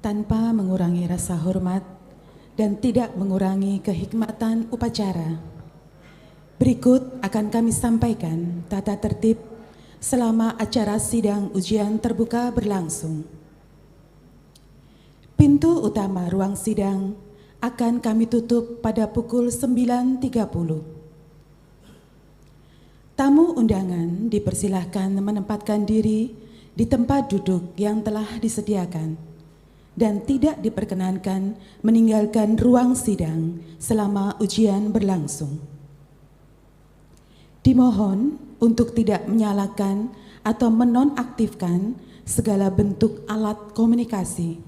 tanpa mengurangi rasa hormat dan tidak mengurangi kehikmatan upacara. Berikut akan kami sampaikan tata tertib selama acara sidang ujian terbuka berlangsung. Pintu utama ruang sidang akan kami tutup pada pukul 9.30. Tamu undangan dipersilahkan menempatkan diri di tempat duduk yang telah disediakan dan tidak diperkenankan meninggalkan ruang sidang selama ujian berlangsung. Dimohon untuk tidak menyalakan atau menonaktifkan segala bentuk alat komunikasi.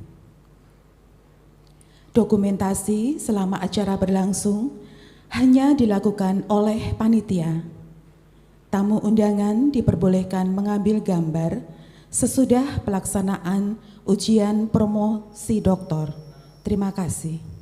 Dokumentasi selama acara berlangsung hanya dilakukan oleh panitia. Tamu undangan diperbolehkan mengambil gambar sesudah pelaksanaan ujian promosi doktor. Terima kasih.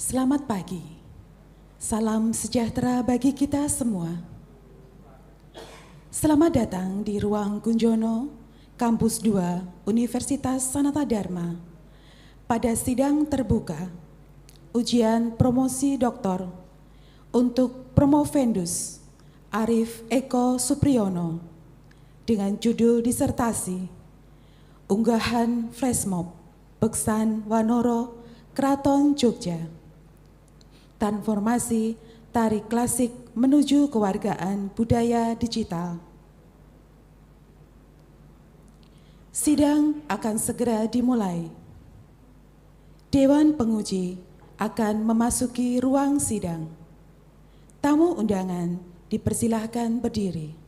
Selamat pagi. Salam sejahtera bagi kita semua. Selamat datang di Ruang Kunjono, Kampus 2, Universitas Sanata Dharma, pada sidang terbuka, ujian promosi doktor untuk Promovendus Arif Eko Supriyono dengan judul disertasi Unggahan Flashmob Beksan Wanoro Kraton Jogja. Transformasi tari klasik menuju kewargaan budaya digital. Sidang akan segera dimulai. Dewan penguji akan memasuki ruang sidang. Tamu undangan dipersilahkan berdiri.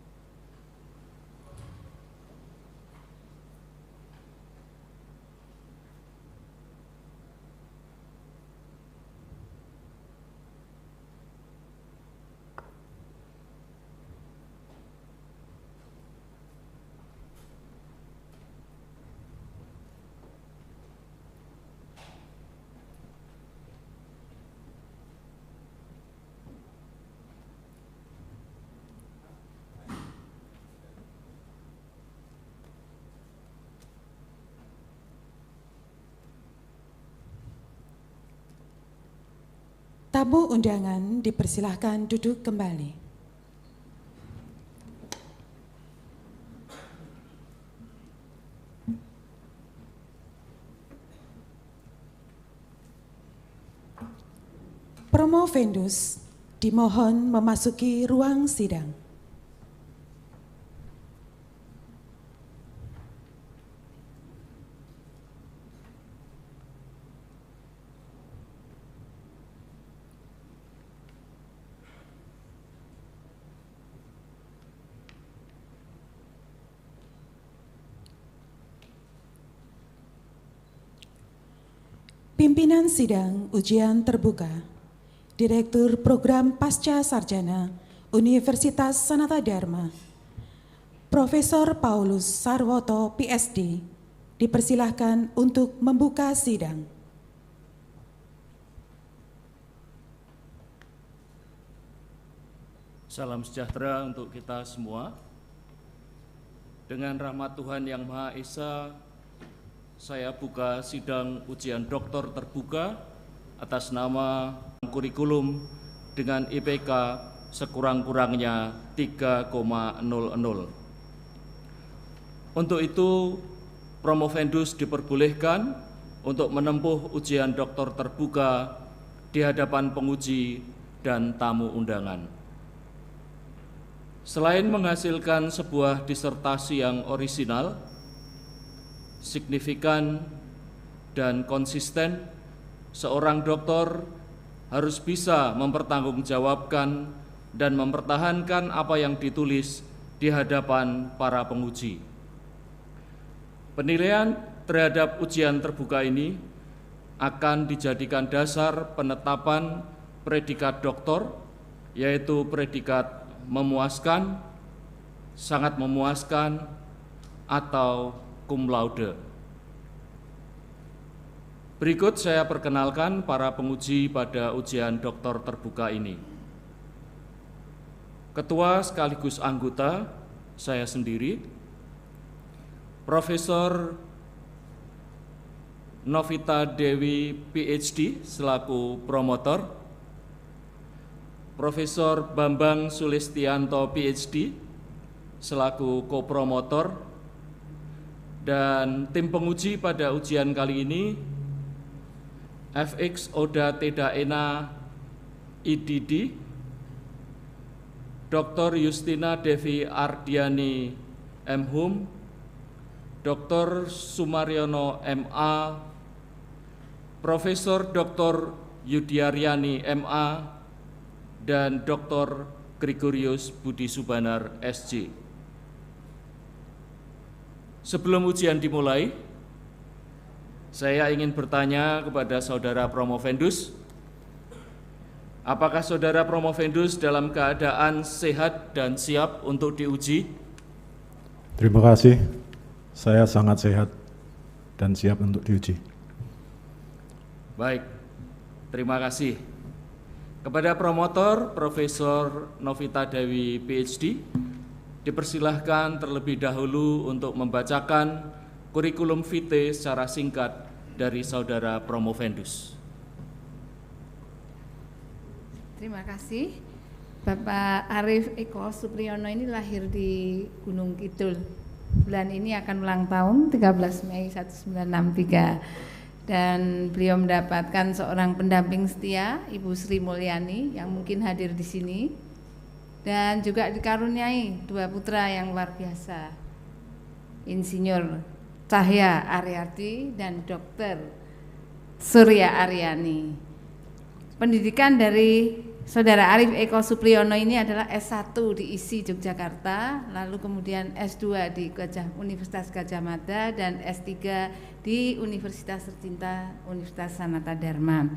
Tamu undangan dipersilahkan duduk kembali. Promovendus dimohon memasuki ruang sidang. Pimpinan sidang ujian terbuka, Direktur Program Pasca Sarjana Universitas Sanata Dharma, Profesor Paulus Sarwoto, PSD, dipersilahkan untuk membuka sidang. Salam sejahtera untuk kita semua. Dengan rahmat Tuhan Yang Maha Esa, saya buka sidang ujian doktor terbuka atas nama kurikulum dengan IPK sekurang-kurangnya 3,00. Untuk itu, Promovendus diperbolehkan untuk menempuh ujian doktor terbuka di hadapan penguji dan tamu undangan. Selain menghasilkan sebuah disertasi yang orisinal, signifikan, dan konsisten, seorang doktor harus bisa mempertanggungjawabkan dan mempertahankan apa yang ditulis di hadapan para penguji. Penilaian terhadap ujian terbuka ini akan dijadikan dasar penetapan predikat doktor, yaitu predikat memuaskan, sangat memuaskan, atau cum laude. Berikut saya perkenalkan para penguji pada ujian doktor terbuka ini. Ketua sekaligus anggota, saya sendiri, Profesor Novita Dewi, PhD, selaku promotor, Profesor Bambang Sulistianto, PhD, selaku kopromotor, dan tim penguji pada ujian kali ini FX Oda Teda Ena, IDD, Dr. Justina Devi Ardiani, M.Hum, Dr. Sumaryono, MA, Profesor Dr. Yudiaryani, MA, dan Dr. Gregorius Budi Subanar, SC. Sebelum ujian dimulai, saya ingin bertanya kepada Saudara Promovendus, apakah Saudara Promovendus dalam keadaan sehat dan siap untuk diuji? Terima kasih, saya sangat sehat dan siap untuk diuji. Baik, Terima kasih. Kepada promotor Profesor Novita Dewi PhD, dipersilahkan terlebih dahulu untuk membacakan kurikulum vitae secara singkat dari Saudara Promovendus. Terima kasih. Bapak Arif Eko Supriyono ini lahir di Gunung Kidul. Bulan ini akan ulang tahun 13 Mei 1963. Dan beliau mendapatkan seorang pendamping setia, Ibu Sri Mulyani, yang mungkin hadir di sini, dan juga dikaruniai dua putra yang luar biasa, Insinyur Cahya Aryati dan Dr. Surya Aryani. Pendidikan dari Saudara Arif Eko Supriyono ini adalah S1 di ISI Yogyakarta, lalu kemudian S2 di Universitas Gadjah Mada dan S3 di Universitas Tercinta Universitas Sanata Dharma.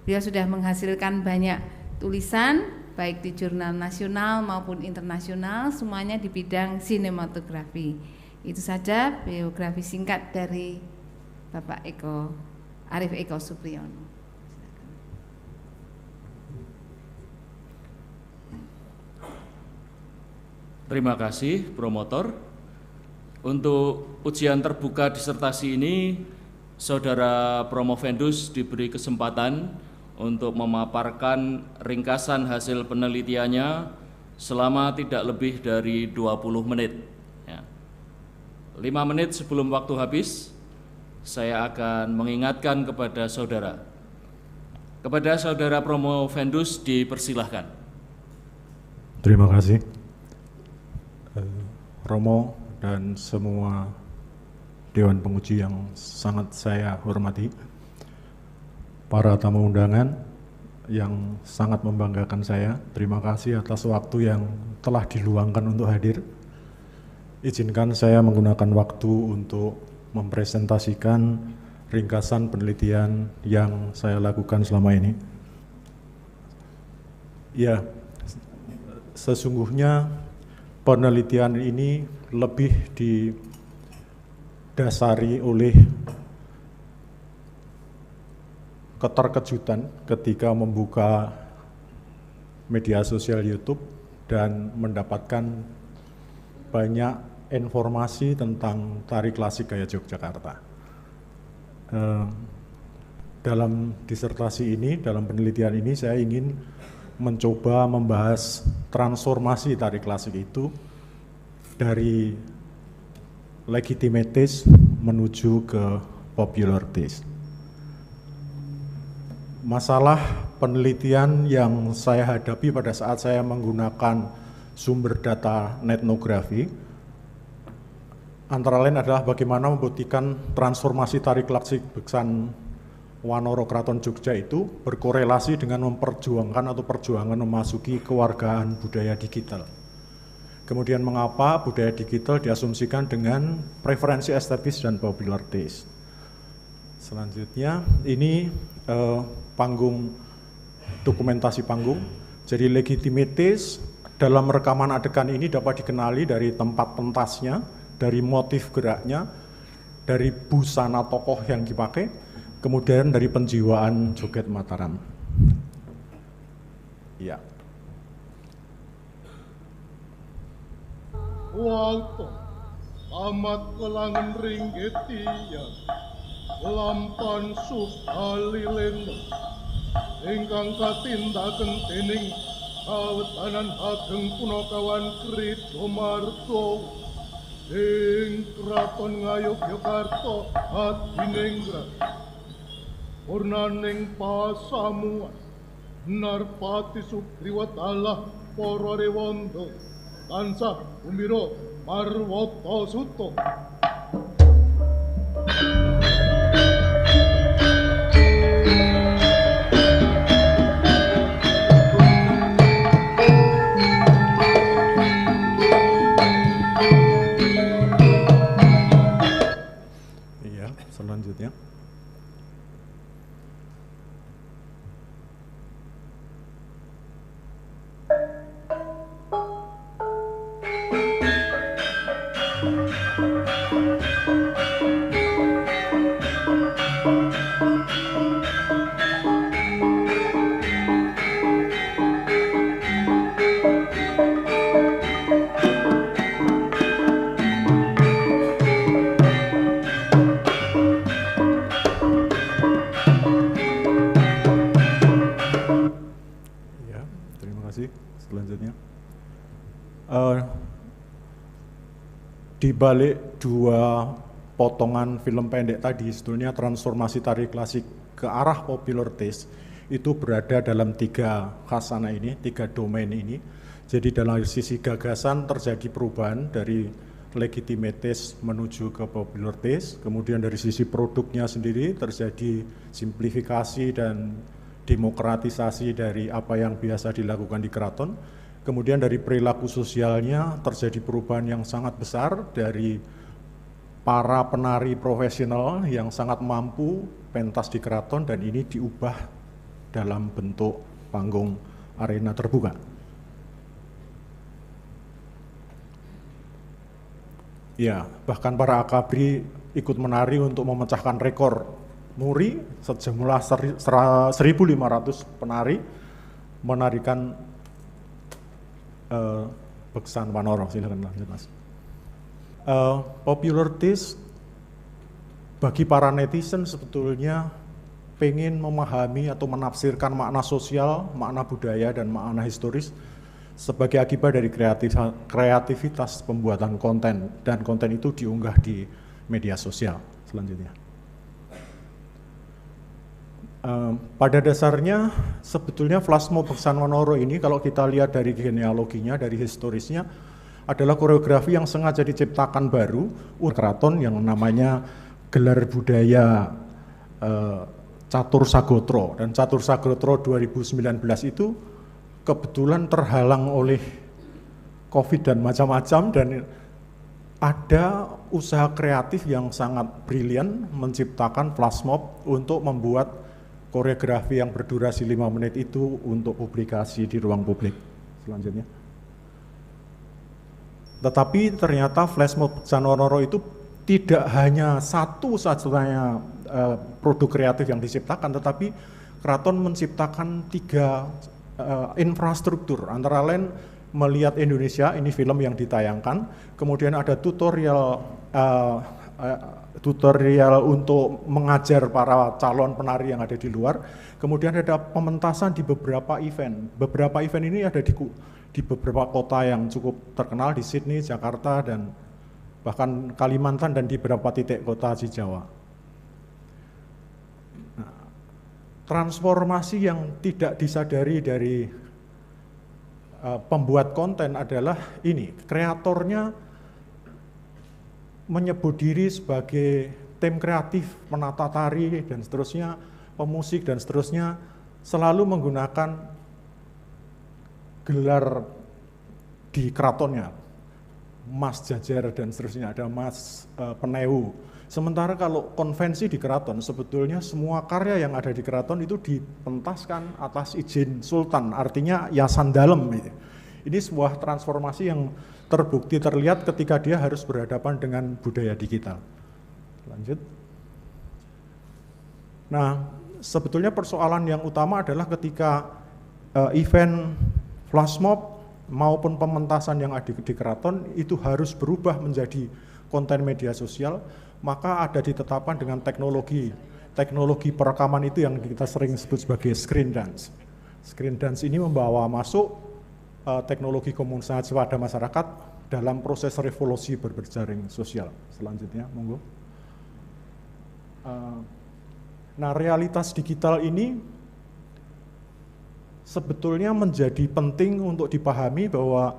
Beliau sudah menghasilkan banyak tulisan baik di jurnal nasional maupun internasional, semuanya di bidang sinematografi. Itu saja biografi singkat dari Bapak Arif Eko Supriyono. Terima kasih, promotor. Untuk ujian terbuka disertasi ini, Saudara Promovendus diberi kesempatan untuk memaparkan ringkasan hasil penelitiannya selama tidak lebih dari 20 menit. 5 menit sebelum waktu habis, saya akan mengingatkan kepada saudara. Kepada Saudara Promovendus dipersilahkan. Terima kasih. Romo dan semua Dewan Penguji yang sangat saya hormati, para tamu undangan yang sangat membanggakan saya, terima kasih atas waktu yang telah diluangkan untuk hadir. Izinkan saya menggunakan waktu untuk mempresentasikan ringkasan penelitian yang saya lakukan selama ini. Ya, sesungguhnya penelitian ini lebih didasari oleh keterkejutan ketika membuka media sosial YouTube dan mendapatkan banyak informasi tentang tari klasik gaya Yogyakarta. Dalam disertasi ini, dalam penelitian ini saya ingin mencoba membahas transformasi tari klasik itu dari legitimitas menuju ke popular taste. Masalah penelitian yang saya hadapi pada saat saya menggunakan sumber data etnografi antara lain adalah bagaimana membuktikan transformasi tari klasik beksan Wanara Kraton Jogja itu berkorelasi dengan memperjuangkan atau perjuangan memasuki kewargaan budaya digital. Kemudian mengapa budaya digital diasumsikan dengan preferensi estetis dan popular taste. Selanjutnya ini panggung, dokumentasi panggung. Jadi legitimitas dalam rekaman adegan ini dapat dikenali dari tempat pentasnya, dari motif geraknya, dari busana tokoh yang dipakai, kemudian dari penjiwaan joget Mataram. Ya. Waktu amat kelangan ringgetiya lampan sukalileno ingkang katindaken dening kawetanan ageng punakawan Krito Marto ing kraton Ngayogyakarta Adiningrat purnaning pasamuan Narpati Sugriwatala para rewondo tansah umiro marwata suto. Iya, selanjutnya. Di balik dua potongan film pendek tadi, sebetulnya transformasi tari klasik ke arah popular taste itu berada dalam 3 khasana ini, 3 domain ini. Jadi dalam sisi gagasan terjadi perubahan dari legitimate taste menuju ke popular taste, kemudian dari sisi produknya sendiri terjadi simplifikasi dan demokratisasi dari apa yang biasa dilakukan di keraton. Kemudian dari perilaku sosialnya terjadi perubahan yang sangat besar dari para penari profesional yang sangat mampu pentas di keraton, dan ini diubah dalam bentuk panggung arena terbuka. Ya, bahkan para akabri ikut menari untuk memecahkan rekor muri. Sejumlah 1.500 penari menarikan beksan Wanoro. Silakan lanjut, Mas. Popular taste bagi para netizen sebetulnya pengen memahami atau menafsirkan makna sosial, makna budaya, dan makna historis sebagai akibat dari kreativitas pembuatan konten, dan konten itu diunggah di media sosial. Selanjutnya, pada dasarnya sebetulnya Flashmob Beksan Wanoro ini kalau kita lihat dari genealoginya, dari historisnya, adalah koreografi yang sengaja diciptakan baru keraton yang namanya gelar budaya Catur Sagotro. Dan Catur Sagotro 2019 itu kebetulan terhalang oleh COVID dan macam-macam, dan ada usaha kreatif yang sangat brilian menciptakan Flashmob untuk membuat koreografi yang berdurasi 5 menit itu untuk publikasi di ruang publik. Selanjutnya. Tetapi ternyata Flashmob Beksan Wanoro itu tidak hanya satu-satunya produk kreatif yang diciptakan, tetapi keraton menciptakan 3 infrastruktur, antara lain Melihat Indonesia, ini film yang ditayangkan, kemudian ada tutorial untuk mengajar para calon penari yang ada di luar, kemudian ada pementasan di beberapa event. Beberapa event ini ada di beberapa kota yang cukup terkenal, di Sydney, Jakarta, dan bahkan Kalimantan, dan di beberapa titik kota di Jawa. Nah, transformasi yang tidak disadari dari pembuat konten adalah ini, kreatornya menyebut diri sebagai tim kreatif, penata tari, dan seterusnya, pemusik, dan seterusnya, selalu menggunakan gelar di keratonnya, Mas Jajar, dan seterusnya, ada Mas Penewu. Sementara kalau konvensi di keraton, sebetulnya semua karya yang ada di keraton itu dipentaskan atas izin sultan, artinya yasan dalem. Ini sebuah transformasi yang terbukti terlihat ketika dia harus berhadapan dengan budaya digital. Lanjut. Nah, sebetulnya persoalan yang utama adalah ketika event flashmob maupun pementasan yang ada di keraton itu harus berubah menjadi konten media sosial, maka ada ditetapkan dengan teknologi perekaman itu yang kita sering sebut sebagai screen dance. Screen dance ini membawa masuk teknologi komunikasi pada masyarakat dalam proses revolusi berjejaring sosial. Selanjutnya, monggo. Nah, realitas digital ini sebetulnya menjadi penting untuk dipahami bahwa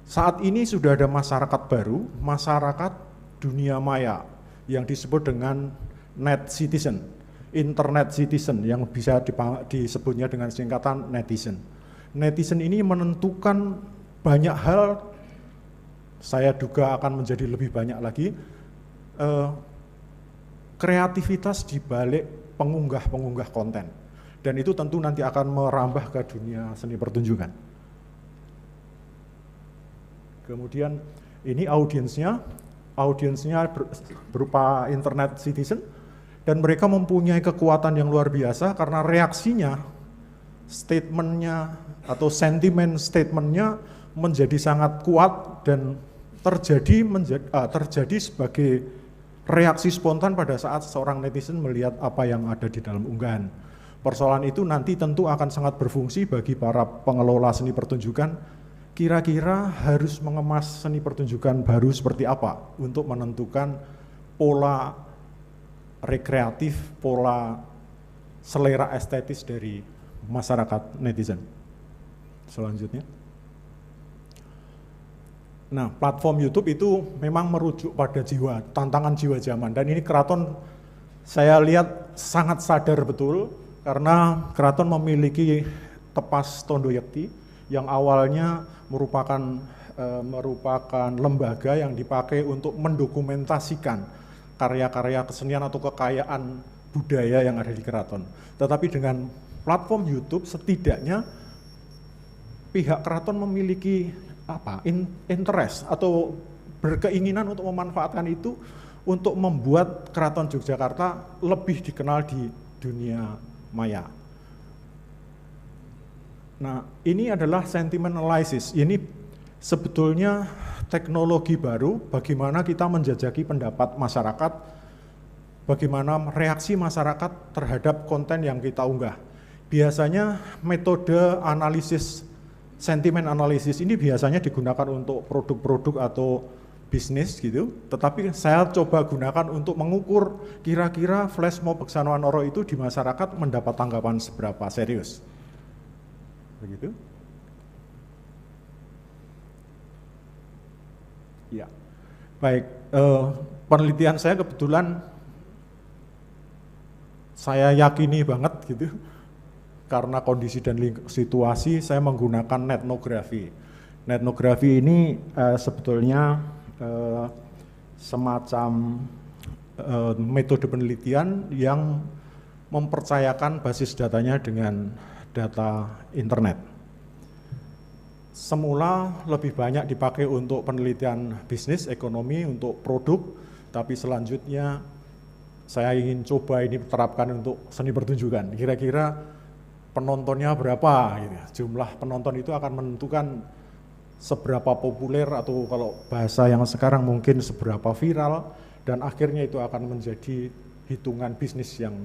saat ini sudah ada masyarakat baru, masyarakat dunia maya yang disebut dengan net citizen, internet citizen, yang bisa disebutnya dengan singkatan netizen. Netizen ini menentukan banyak hal, saya duga akan menjadi lebih banyak lagi, kreativitas di balik pengunggah konten. Dan itu tentu nanti akan merambah ke dunia seni pertunjukan. Kemudian ini audiensnya berupa internet citizen, dan mereka mempunyai kekuatan yang luar biasa karena reaksinya, statementnya atau sentimen statementnya menjadi sangat kuat dan terjadi sebagai reaksi spontan pada saat seorang netizen melihat apa yang ada di dalam unggahan. Persoalan itu nanti tentu akan sangat berfungsi bagi para pengelola seni pertunjukan, kira-kira harus mengemas seni pertunjukan baru seperti apa untuk menentukan pola rekreatif, pola selera estetis dari masyarakat netizen. Selanjutnya. Nah, platform YouTube itu memang merujuk pada tantangan jiwa zaman, dan ini keraton saya lihat sangat sadar betul karena keraton memiliki Tepas Tondo Yekti yang awalnya merupakan lembaga yang dipakai untuk mendokumentasikan karya-karya kesenian atau kekayaan budaya yang ada di keraton. Tetapi dengan platform YouTube setidaknya pihak keraton memiliki interest atau berkeinginan untuk memanfaatkan itu untuk membuat Keraton Yogyakarta lebih dikenal di dunia maya. Nah, ini adalah sentiment analysis. Ini sebetulnya teknologi baru bagaimana kita menjajaki pendapat masyarakat, bagaimana reaksi masyarakat terhadap konten yang kita unggah. Biasanya metode analisis sentimen analisis ini biasanya digunakan untuk produk-produk atau bisnis gitu, tetapi saya coba gunakan untuk mengukur kira-kira flash mob Beksan Wanoro itu di masyarakat mendapat tanggapan seberapa serius. Begitu. Ya, baik. Penelitian saya kebetulan saya yakini banget gitu. Karena kondisi dan situasi saya menggunakan netnografi. Netnografi ini sebetulnya semacam metode penelitian yang mempercayakan basis datanya dengan data internet. Semula lebih banyak dipakai untuk penelitian bisnis, ekonomi, untuk produk, tapi selanjutnya saya ingin coba ini terapkan untuk seni pertunjukan. Kira-kira penontonnya berapa gitu. Jumlah penonton itu akan menentukan seberapa populer atau kalau bahasa yang sekarang mungkin seberapa viral, dan akhirnya itu akan menjadi hitungan bisnis yang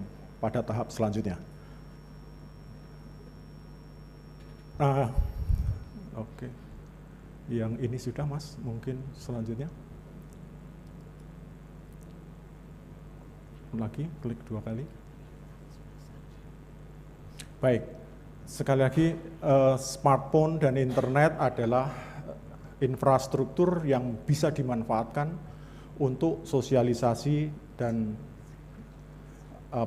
pada tahap selanjutnya. Oke. Yang ini sudah Mas, mungkin selanjutnya. Lagi, klik 2 kali. Baik, sekali lagi smartphone dan internet adalah infrastruktur yang bisa dimanfaatkan untuk sosialisasi dan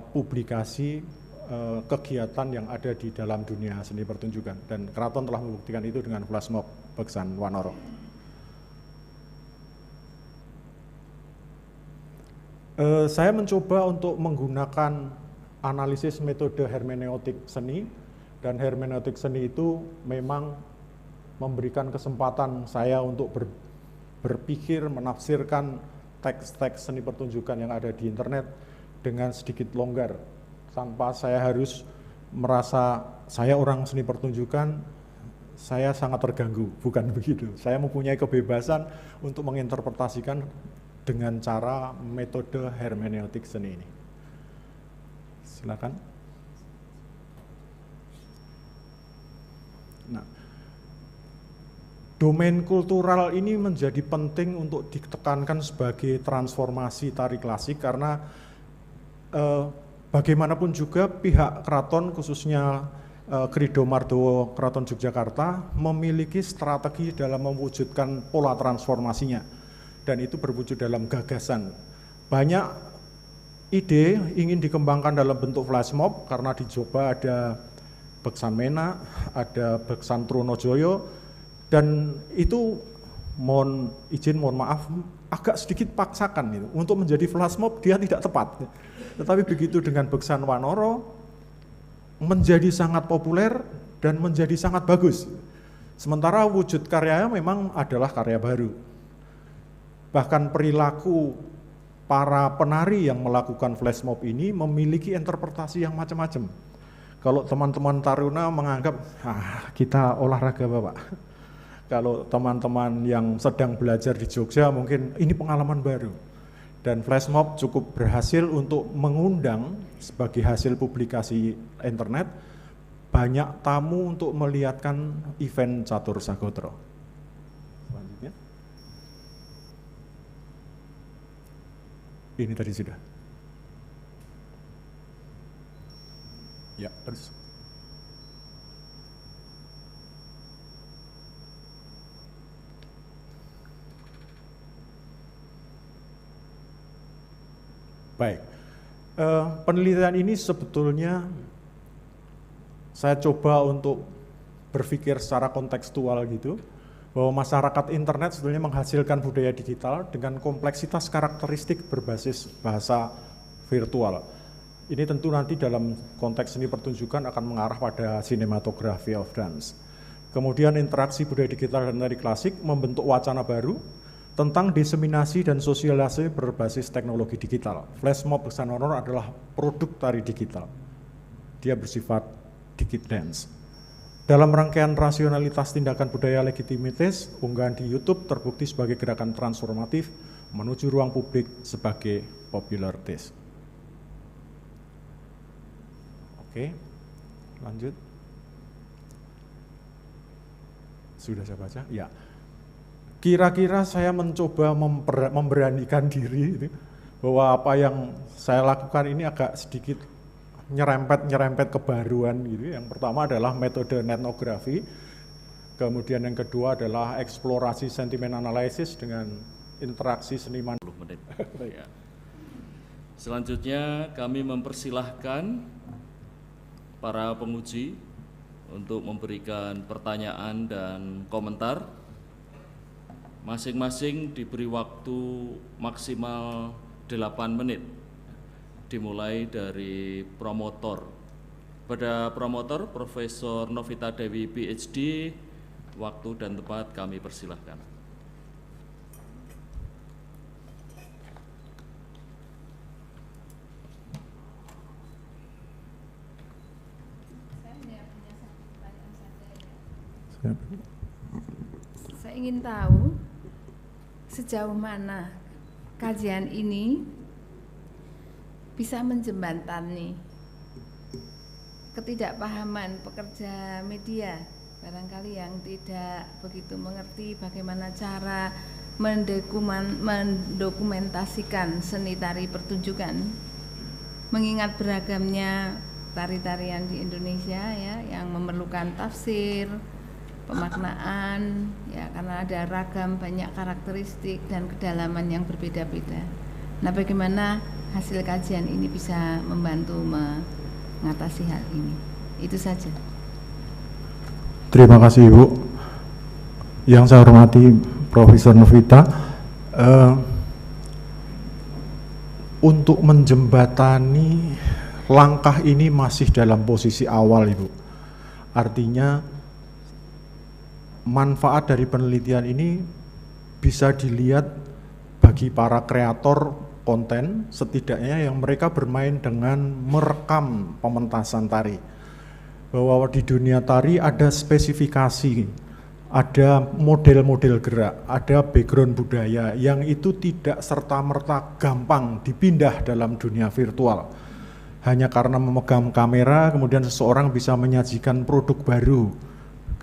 publikasi kegiatan yang ada di dalam dunia seni pertunjukan, dan keraton telah membuktikan itu dengan flash mob Beksan Wanoro. Saya mencoba untuk menggunakan analisis metode hermeneutik seni, dan hermeneutik seni itu memang memberikan kesempatan saya untuk berpikir, menafsirkan teks-teks seni pertunjukan yang ada di internet dengan sedikit longgar, tanpa saya harus merasa saya orang seni pertunjukan, saya sangat terganggu, bukan begitu. Saya mempunyai kebebasan untuk menginterpretasikan dengan cara metode hermeneutik seni ini. Silakan. Nah, domain kultural ini menjadi penting untuk ditekankan sebagai transformasi tari klasik karena bagaimanapun juga pihak keraton khususnya Krido Mardowo Keraton Yogyakarta memiliki strategi dalam mewujudkan pola transformasinya, dan itu berwujud dalam gagasan. Banyak ide ingin dikembangkan dalam bentuk flash mob karena dicoba ada Beksan Mena, ada Beksan Trunojoyo, dan itu mohon maaf agak sedikit paksakan gitu. Untuk menjadi flash mob dia tidak tepat. Tetapi begitu dengan Beksan Wanoro menjadi sangat populer dan menjadi sangat bagus. Sementara wujud karyanya memang adalah karya baru. Bahkan perilaku para penari yang melakukan flash mob ini memiliki interpretasi yang macam-macam. Kalau teman-teman taruna menganggap, kita olahraga Bapak. Kalau teman-teman yang sedang belajar di Jogja mungkin ini pengalaman baru. Dan flash mob cukup berhasil untuk mengundang sebagai hasil publikasi internet banyak tamu untuk melihatkan event Catur Sagotro. Ini tadi sudah. Ya, terus. Baik, penelitian ini sebetulnya saya coba untuk berpikir secara kontekstual gitu, bahwa masyarakat internet sebetulnya menghasilkan budaya digital dengan kompleksitas karakteristik berbasis bahasa virtual. Ini tentu nanti dalam konteks seni pertunjukan akan mengarah pada cinematography of dance. Kemudian interaksi budaya digital dan tari klasik membentuk wacana baru tentang diseminasi dan sosialisasi berbasis teknologi digital. Flash mob Beksan Honor adalah produk tari digital. Dia bersifat digit dance. Dalam rangkaian rasionalitas tindakan budaya legitimitas, unggahan di YouTube terbukti sebagai gerakan transformatif menuju ruang publik sebagai popular taste. Oke, lanjut. Sudah saya baca? Ya. Kira-kira saya mencoba memberanikan diri gitu, bahwa apa yang saya lakukan ini agak sedikit nyerempet kebaruan gitu. Yang pertama adalah metode etnografi, kemudian yang kedua adalah eksplorasi sentimen analisis dengan interaksi seniman. 10 menit. Ya. Selanjutnya kami mempersilahkan para penguji untuk memberikan pertanyaan dan komentar. Masing-masing diberi waktu maksimal 8 menit, dimulai dari promotor. Pada promotor, Profesor Novita Dewi PhD, waktu dan tempat kami persilahkan. Saya ingin tahu sejauh mana kajian ini bisa menjembatani ketidakpahaman pekerja media, barangkali yang tidak begitu mengerti bagaimana cara mendokumentasikan seni tari pertunjukan, mengingat beragamnya tari-tarian di Indonesia ya, yang memerlukan tafsir, pemaknaan ya, karena ada ragam banyak karakteristik dan kedalaman yang berbeda-beda. Nah, bagaimana hasil kajian ini bisa membantu mengatasi hal ini? Itu saja. Terima kasih Ibu. Yang saya hormati Profesor Novita, untuk menjembatani langkah ini masih dalam posisi awal Ibu. Artinya manfaat dari penelitian ini bisa dilihat bagi para kreator konten, setidaknya yang mereka bermain dengan merekam pementasan tari. Bahwa di dunia tari ada spesifikasi, ada model-model gerak, ada background budaya yang itu tidak serta-merta gampang dipindah dalam dunia virtual. Hanya karena memegang kamera, kemudian seseorang bisa menyajikan produk baru,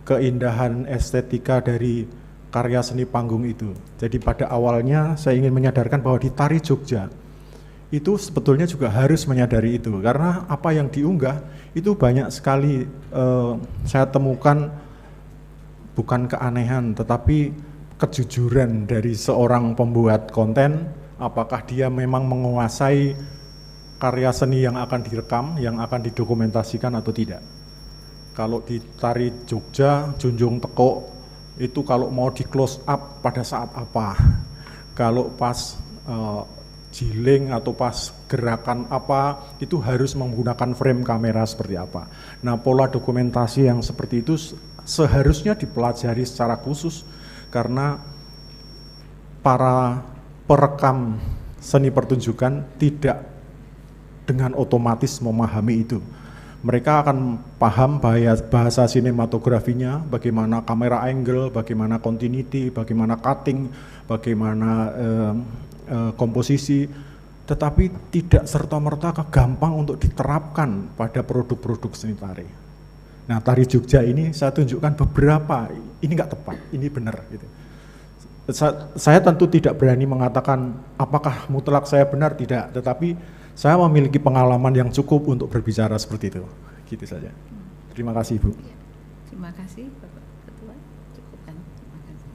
keindahan estetika dari karya seni panggung itu. Jadi pada awalnya saya ingin menyadarkan bahwa di tari Jogja itu sebetulnya juga harus menyadari itu, karena apa yang diunggah itu banyak sekali saya temukan bukan keanehan tetapi kejujuran dari seorang pembuat konten, apakah dia memang menguasai karya seni yang akan direkam, yang akan didokumentasikan atau tidak. Kalau di tari Jogja, Junjung Teko itu kalau mau di close up pada saat apa, kalau pas jiling atau pas gerakan apa, itu harus menggunakan frame kamera seperti apa. Nah, pola dokumentasi yang seperti itu seharusnya dipelajari secara khusus, karena para perekam seni pertunjukan tidak dengan otomatis memahami itu. Mereka akan paham bahasa sinematografinya, bagaimana kamera angle, bagaimana continuity, bagaimana cutting, bagaimana komposisi, tetapi tidak serta-merta gampang untuk diterapkan pada produk-produk seni tari. Nah, tari Jogja ini saya tunjukkan beberapa, ini nggak tepat, ini benar gitu. Saya tentu tidak berani mengatakan apakah mutlak saya benar, tidak, tetapi saya memiliki pengalaman yang cukup untuk berbicara seperti itu. Gitu saja. Terima kasih, Ibu. Terima kasih Bapak Ketua. Cukupkan. Terima kasih.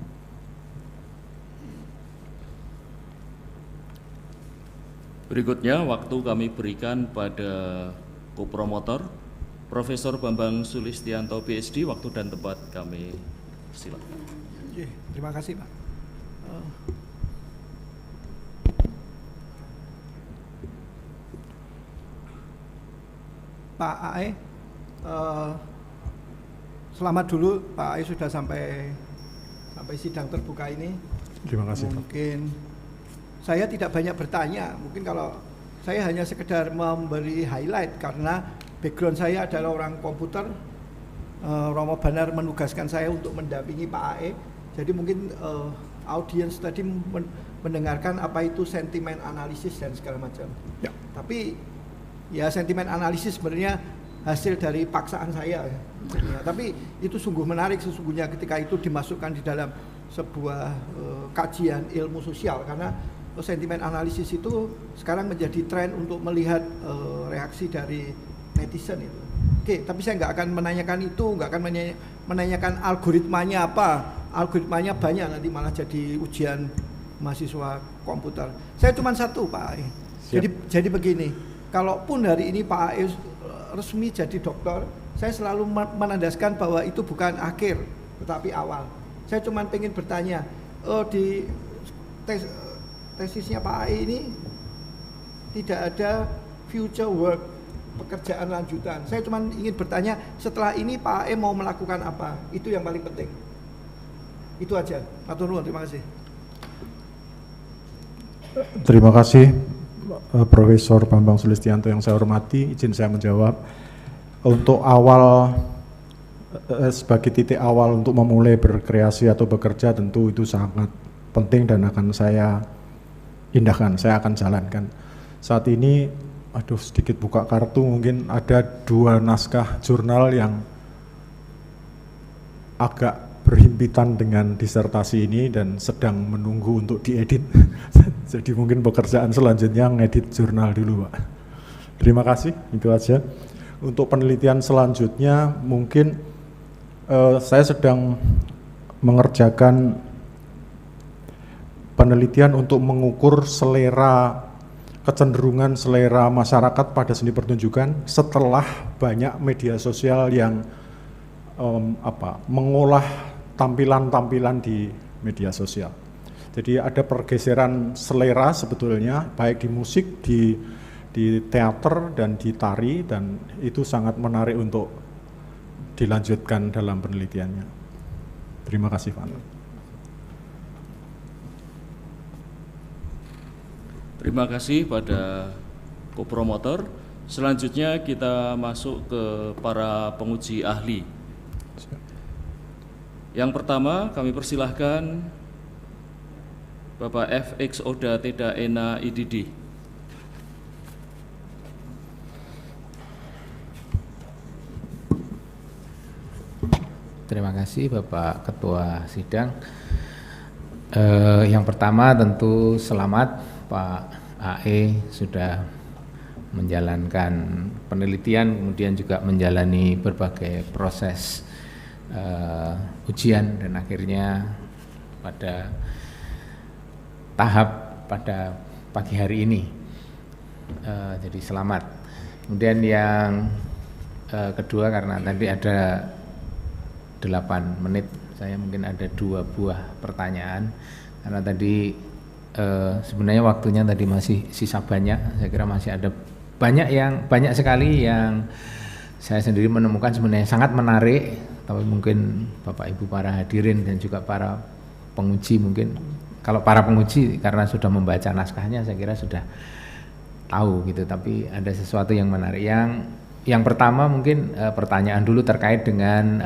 Berikutnya waktu kami berikan pada kopromotor Profesor Bambang Sulistianto PhD, waktu dan tempat kami silakan. Terima kasih Pak. Pak AE, selamat dulu Pak AE sudah sampai sidang terbuka ini. Terima kasih, Pak. Mungkin saya tidak banyak bertanya, mungkin kalau saya hanya sekedar memberi highlight karena background saya adalah orang komputer. Romo Banar menugaskan saya untuk mendampingi Pak AE. Jadi mungkin audiens tadi mendengarkan apa itu sentimen analisis dan segala macam. Ya. Tapi ya sentimen analisis sebenarnya hasil dari paksaan saya. Ya, tapi itu sungguh menarik sesungguhnya ketika itu dimasukkan di dalam sebuah kajian ilmu sosial, karena sentimen analisis itu sekarang menjadi tren untuk melihat reaksi dari netizen itu. Oke, tapi saya nggak akan menanyakan itu, nggak akan menanyakan algoritmanya apa. Algoritmanya banyak, nanti malah jadi ujian mahasiswa komputer. Saya cuma satu Pak AE. Jadi begini, kalaupun hari ini Pak AE resmi jadi dokter, saya selalu menandaskan bahwa itu bukan akhir, tetapi awal. Saya cuma pengen bertanya, di tesisnya Pak AE ini tidak ada future work, pekerjaan lanjutan. Saya cuma ingin bertanya, setelah ini Pak AE mau melakukan apa? Itu yang paling penting. Itu aja. Matur nuwun, terima kasih. Terima kasih Profesor Bambang Sulistianto yang saya hormati. Izin saya menjawab. Untuk awal, sebagai titik awal untuk memulai berkreasi atau bekerja, tentu itu sangat penting dan akan saya indahkan, saya akan jalankan. Saat ini, sedikit buka kartu, mungkin ada 2 naskah jurnal yang agak berhimpitan dengan disertasi ini dan sedang menunggu untuk diedit. Jadi mungkin pekerjaan selanjutnya ngedit jurnal dulu, Pak. Terima kasih, itu aja. Untuk penelitian selanjutnya mungkin saya sedang mengerjakan penelitian untuk mengukur kecenderungan selera masyarakat pada seni pertunjukan setelah banyak media sosial yang mengolah tampilan-tampilan di media sosial. Jadi ada pergeseran selera sebetulnya, baik di musik, di teater, dan di tari, dan itu sangat menarik untuk dilanjutkan dalam penelitiannya. Terima kasih, Pak. Terima kasih pada kopromotor. Selanjutnya kita masuk ke para penguji ahli. Yang pertama kami persilahkan Bapak FX Oda Teda Ena IDD. Terima kasih Bapak Ketua Sidang. Yang pertama tentu selamat Pak AE sudah menjalankan penelitian, kemudian juga menjalani berbagai proses ujian dan akhirnya pada tahap pada pagi hari ini. Jadi selamat. Kemudian yang kedua, karena tadi ada 8 menit, saya mungkin ada 2 buah pertanyaan karena tadi sebenarnya waktunya tadi masih sisa banyak. Saya kira masih ada banyak sekali yang saya sendiri menemukan sebenarnya sangat menarik, tapi mungkin Bapak Ibu para hadirin dan juga para penguji, mungkin kalau para penguji karena sudah membaca naskahnya saya kira sudah tahu gitu, tapi ada sesuatu yang menarik. Yang pertama mungkin pertanyaan dulu terkait dengan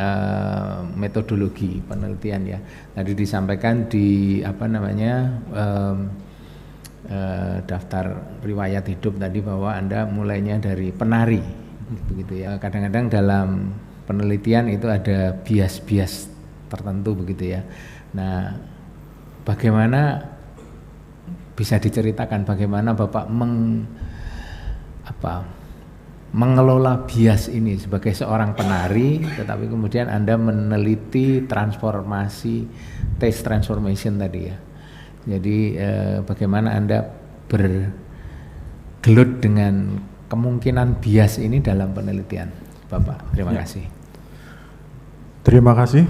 metodologi penelitian ya. Tadi disampaikan di daftar riwayat hidup tadi bahwa Anda mulainya dari penari begitu ya. Kadang-kadang dalam penelitian itu ada bias-bias tertentu begitu ya. Nah, bagaimana bisa diceritakan bagaimana Bapak mengelola bias ini sebagai seorang penari, tetapi kemudian Anda meneliti transformasi taste transformation tadi ya. Jadi bagaimana Anda bergelut dengan kemungkinan bias ini dalam penelitian, Bapak. Terima kasih. Terima kasih,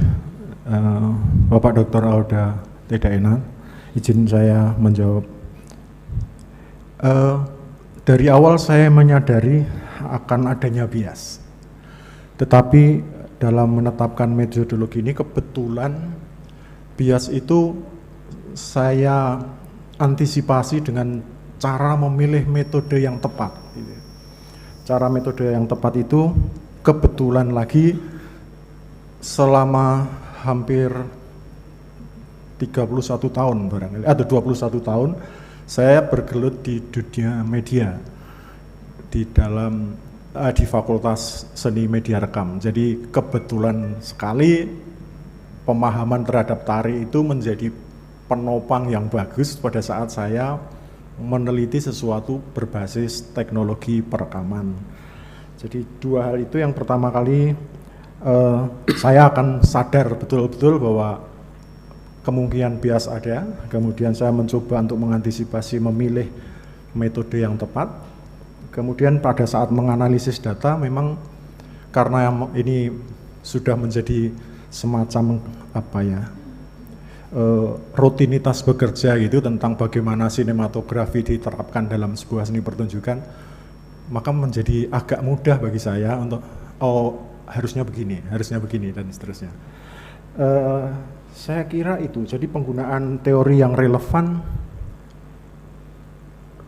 Bapak Dr. Auda Tedaena. Izin saya menjawab. Dari awal saya menyadari akan adanya bias, tetapi dalam menetapkan metodologi ini kebetulan bias itu saya antisipasi dengan cara memilih metode yang tepat. Cara metode yang tepat itu kebetulan lagi selama hampir 31 tahun barangkali, atau 21 tahun saya bergelut di dunia media di Fakultas Seni Media Rekam. Jadi kebetulan sekali pemahaman terhadap tari itu menjadi penopang yang bagus pada saat saya meneliti sesuatu berbasis teknologi perekaman. Jadi dua hal itu yang pertama kali saya akan sadar betul-betul bahwa kemungkinan bias ada, kemudian saya mencoba untuk mengantisipasi memilih metode yang tepat. Kemudian pada saat menganalisis data memang karena ini sudah menjadi semacam rutinitas bekerja gitu tentang bagaimana sinematografi diterapkan dalam sebuah seni pertunjukan, maka menjadi agak mudah bagi saya untuk harusnya begini dan seterusnya. Saya kira itu, jadi penggunaan teori yang relevan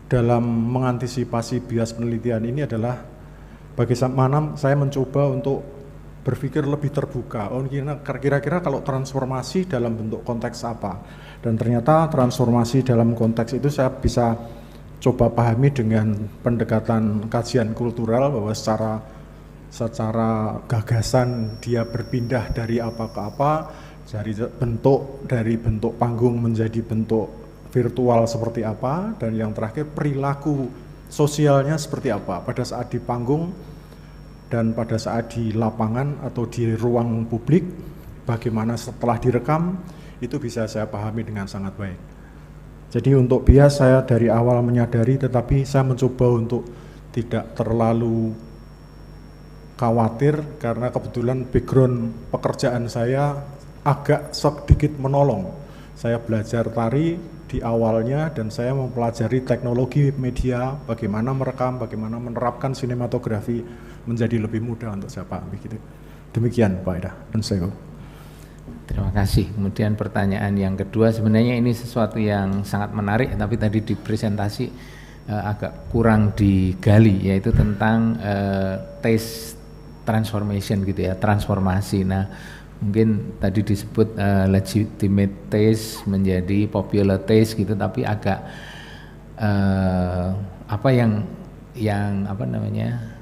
dalam mengantisipasi bias penelitian ini adalah bagaimana saya mencoba untuk berpikir lebih terbuka. Kira-kira kalau transformasi dalam bentuk konteks apa? Dan ternyata transformasi dalam konteks itu saya bisa coba pahami dengan pendekatan kajian kultural, bahwa secara gagasan dia berpindah dari apa ke apa, dari bentuk panggung menjadi bentuk virtual seperti apa, dan yang terakhir perilaku sosialnya seperti apa pada saat di panggung dan pada saat di lapangan atau di ruang publik, bagaimana setelah direkam, itu bisa saya pahami dengan sangat baik. Jadi untuk bias saya dari awal menyadari, tetapi saya mencoba untuk tidak terlalu khawatir karena kebetulan background pekerjaan saya agak sedikit menolong. Saya belajar tari di awalnya dan saya mempelajari teknologi media, bagaimana merekam, bagaimana menerapkan sinematografi menjadi lebih mudah untuk saya pahami gitu. Demikian Pak Eda dan saya. Terima kasih. Kemudian pertanyaan yang kedua, sebenarnya ini sesuatu yang sangat menarik, tapi tadi di presentasi agak kurang digali, yaitu tentang taste transformation gitu ya, transformasi. Nah, mungkin tadi disebut legitimate taste menjadi popular taste gitu, tapi agak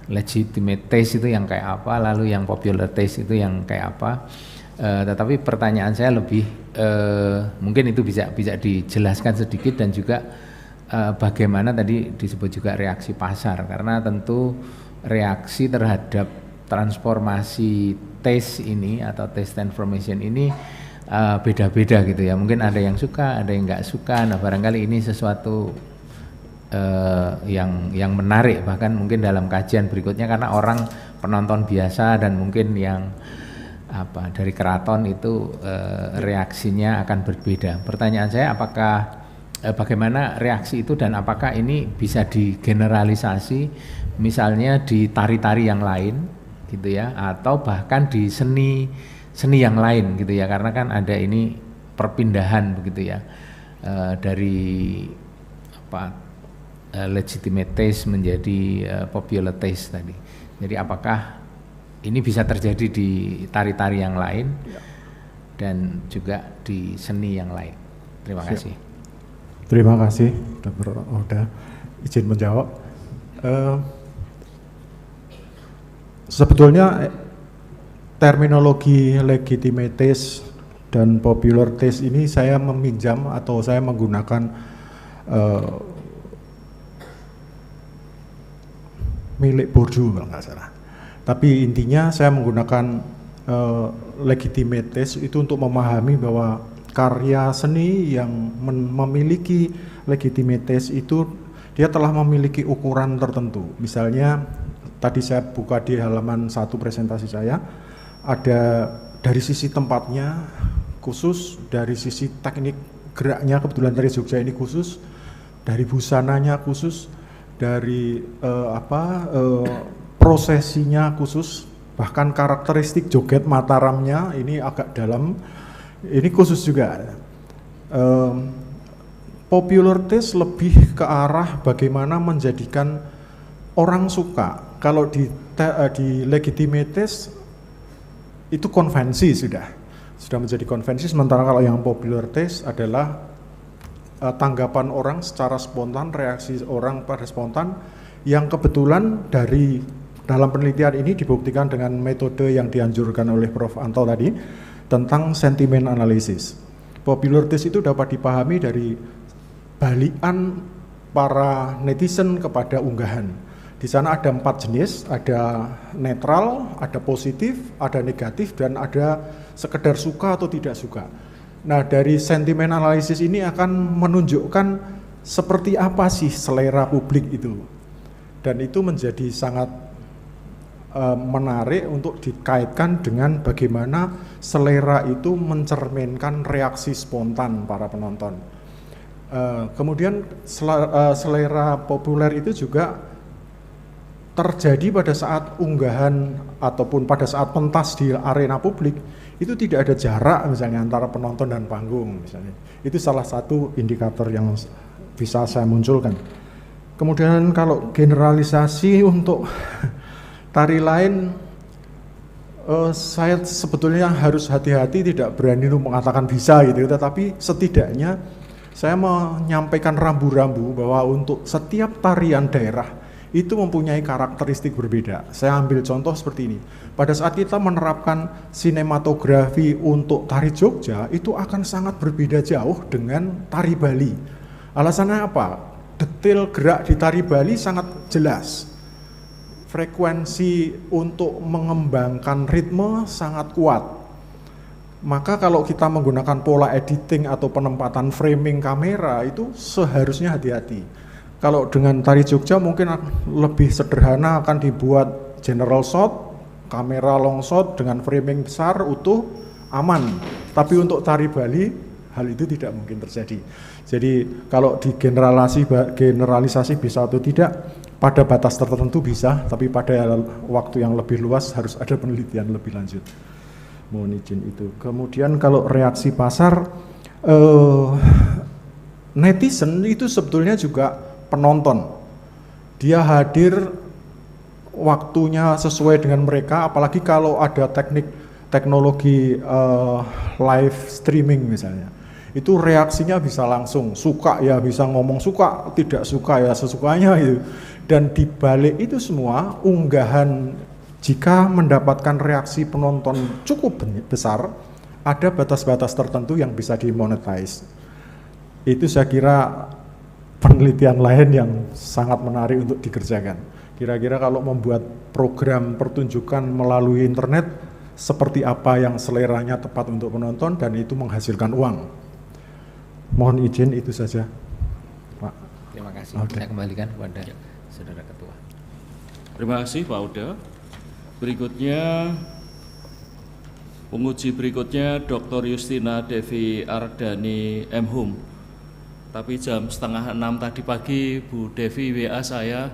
legitimate taste itu yang kayak apa, lalu yang popular taste itu yang kayak apa. Tetapi pertanyaan saya lebih mungkin itu bisa dijelaskan sedikit, dan juga bagaimana tadi disebut juga reaksi pasar, karena tentu reaksi terhadap transformasi taste ini atau taste transformation ini beda-beda gitu ya. Mungkin ada yang suka, ada yang nggak suka. Nah, barangkali ini sesuatu yang menarik, bahkan mungkin dalam kajian berikutnya, karena orang penonton biasa dan mungkin yang dari keraton itu reaksinya akan berbeda. Pertanyaan saya, apakah bagaimana reaksi itu dan apakah ini bisa digeneralisasi misalnya di tari-tari yang lain gitu ya, atau bahkan di seni yang lain gitu ya, karena kan ada ini perpindahan begitu ya, dari legitimate taste menjadi popular taste tadi. Jadi apakah ini bisa terjadi di tari-tari yang lain dan juga di seni yang lain? Terima kasih. Terima kasih Dr. Auda, izin menjawab. Sebetulnya terminologi legitimate taste dan popular taste ini saya meminjam atau saya menggunakan milik Bourdieu kalau nggak salah. Tapi intinya saya menggunakan legitimate taste itu untuk memahami bahwa karya seni yang memiliki legitimate taste itu dia telah memiliki ukuran tertentu. Misalnya tadi saya buka di halaman 1 presentasi saya, ada dari sisi tempatnya khusus, dari sisi teknik geraknya, kebetulan dari Jogja ini khusus, dari busananya khusus, dari prosesinya khusus, bahkan karakteristik joget Mataramnya ini agak dalam, ini khusus juga. Popular taste lebih ke arah bagaimana menjadikan orang suka. Kalau di legitimate taste itu konvensi sudah menjadi konvensi, sementara kalau yang popular taste adalah tanggapan orang secara spontan, reaksi orang pada spontan, yang kebetulan dari dalam penelitian ini dibuktikan dengan metode yang dianjurkan oleh Prof. Anto tadi tentang sentiment analysis. Popular taste itu dapat dipahami dari balikan para netizen kepada unggahan. Di sana ada 4 jenis, ada netral, ada positif, ada negatif, dan ada sekedar suka atau tidak suka. Nah, dari sentiment analysis ini akan menunjukkan seperti apa sih selera publik itu. Dan itu menjadi sangat menarik untuk dikaitkan dengan bagaimana selera itu mencerminkan reaksi spontan para penonton. Kemudian selera populer itu juga terjadi pada saat unggahan ataupun pada saat pentas di arena publik, itu tidak ada jarak misalnya antara penonton dan panggung misalnya. Itu salah satu indikator yang bisa saya munculkan. Kemudian kalau generalisasi untuk tari lain, saya sebetulnya harus hati-hati, tidak berani mengatakan bisa gitu, tetapi setidaknya saya menyampaikan rambu-rambu bahwa untuk setiap tarian daerah itu mempunyai karakteristik berbeda. Saya ambil contoh seperti ini. Pada saat kita menerapkan sinematografi untuk tari Jogja, itu akan sangat berbeda jauh dengan tari Bali. Alasannya apa? Detail gerak di tari Bali sangat jelas. Frekuensi untuk mengembangkan ritme sangat kuat. Maka kalau kita menggunakan pola editing atau penempatan framing kamera itu seharusnya hati-hati. Kalau dengan tari Jogja mungkin lebih sederhana, akan dibuat general shot, kamera long shot dengan framing besar, utuh, aman. Tapi untuk tari Bali, hal itu tidak mungkin terjadi. Jadi kalau di generalisasi bisa atau tidak, pada batas tertentu bisa, tapi pada waktu yang lebih luas harus ada penelitian lebih lanjut. Mohon izin itu. Kemudian kalau reaksi pasar, netizen itu sebetulnya juga penonton. Dia hadir waktunya sesuai dengan mereka, apalagi kalau ada teknologi live streaming misalnya. Itu reaksinya bisa langsung, suka ya bisa ngomong suka, tidak suka ya sesukanya itu. Dan di balik itu semua, unggahan jika mendapatkan reaksi penonton cukup besar, ada batas-batas tertentu yang bisa dimonetize. Itu saya kira penelitian lain yang sangat menarik untuk dikerjakan. Kira-kira kalau membuat program pertunjukan melalui internet, seperti apa yang seleranya tepat untuk penonton dan itu menghasilkan uang. Mohon izin itu saja, Pak. Terima kasih. Saya kembalikan kepada Saudara Ketua. Terima kasih Pak Uda. Berikutnya, penguji berikutnya Dr. Justina Devi Ardani M. Hum. Tapi jam 5:30 tadi pagi Bu Devi WA saya,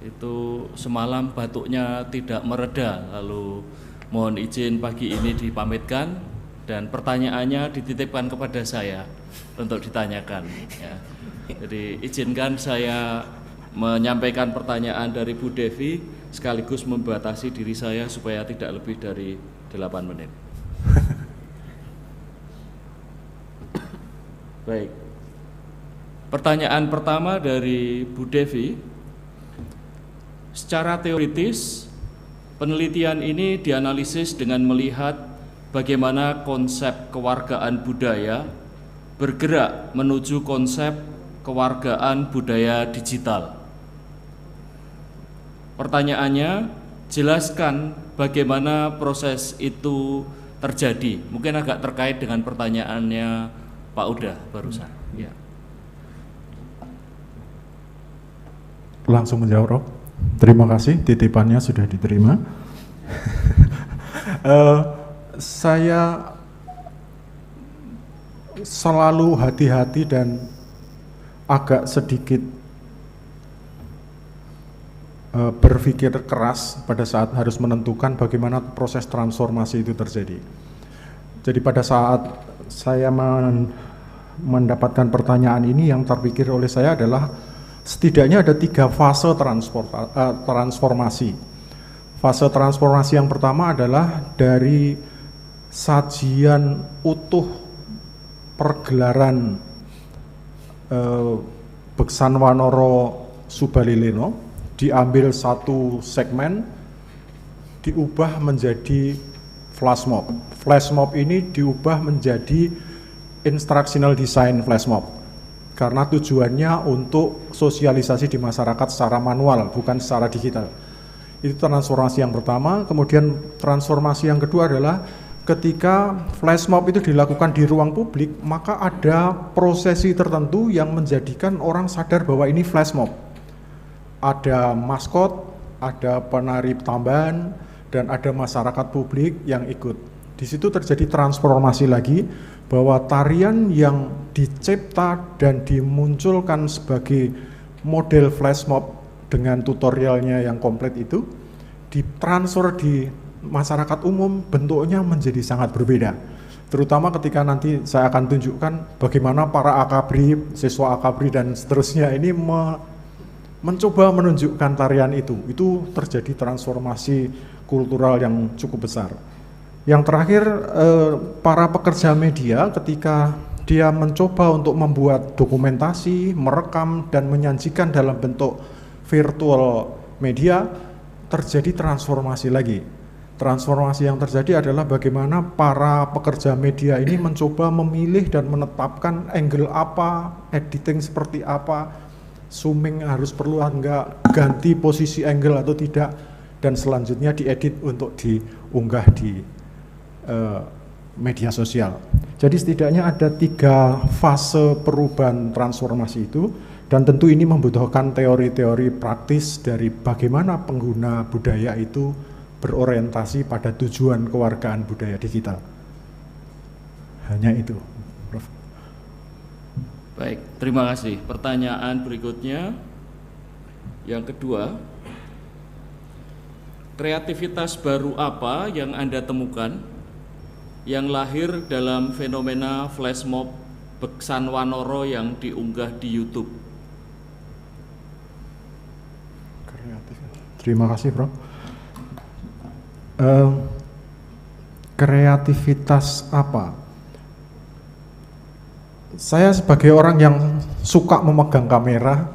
itu semalam batuknya tidak mereda, lalu mohon izin pagi ini dipamitkan dan pertanyaannya dititipkan kepada saya untuk ditanyakan ya. Jadi izinkan saya menyampaikan pertanyaan dari Bu Devi sekaligus membatasi diri saya supaya tidak lebih dari 8 menit. Baik. Pertanyaan pertama dari Bu Devi, secara teoritis penelitian ini dianalisis dengan melihat bagaimana konsep kewargaan budaya bergerak menuju konsep kewargaan budaya digital. Pertanyaannya, jelaskan bagaimana proses itu terjadi. Mungkin agak terkait dengan pertanyaannya Pak Uda barusan. Ya. Langsung menjawab, Rob. Terima kasih, titipannya sudah diterima. Saya selalu hati-hati dan agak sedikit berpikir keras pada saat harus menentukan bagaimana proses transformasi itu terjadi. Jadi pada saat saya mendapatkan pertanyaan ini, yang terpikir oleh saya adalah setidaknya ada 3 fase transformasi. Fase transformasi yang pertama adalah dari sajian utuh pergelaran Beksan Wanara Subalileno, diambil satu segmen, diubah menjadi flash mob. Flash mob ini diubah menjadi instructional design flash mob, karena tujuannya untuk sosialisasi di masyarakat secara manual, bukan secara digital. Itu transformasi yang pertama. Kemudian transformasi yang kedua adalah ketika flash mob itu dilakukan di ruang publik, maka ada prosesi tertentu yang menjadikan orang sadar bahwa ini flash mob. Ada maskot, ada penari tambahan, dan ada masyarakat publik yang ikut. Di situ terjadi transformasi lagi, bahwa tarian yang dicipta dan dimunculkan sebagai model flash mob dengan tutorialnya yang komplit itu ditransfer di masyarakat umum, bentuknya menjadi sangat berbeda. Terutama ketika nanti saya akan tunjukkan bagaimana para akabri, siswa akabri dan seterusnya ini mencoba menunjukkan tarian itu terjadi transformasi kultural yang cukup besar. Yang terakhir, para pekerja media ketika dia mencoba untuk membuat dokumentasi, merekam dan menyajikan dalam bentuk virtual media, terjadi transformasi lagi. Transformasi yang terjadi adalah bagaimana para pekerja media ini mencoba memilih dan menetapkan angle apa, editing seperti apa, zooming harus perlu enggak, ganti posisi angle atau tidak, dan selanjutnya diedit untuk diunggah di media sosial. Jadi setidaknya ada 3 fase perubahan transformasi itu, dan tentu ini membutuhkan teori-teori praktis dari bagaimana pengguna budaya itu berorientasi pada tujuan kewargaan budaya digital. Hanya itu, Prof. Baik, terima kasih. Pertanyaan berikutnya, yang kedua, kreativitas baru apa yang Anda temukan yang lahir dalam fenomena flash mob Beksan Wanara yang diunggah di YouTube? Terima kasih, Bro. Kreativitas apa? Saya sebagai orang yang suka memegang kamera,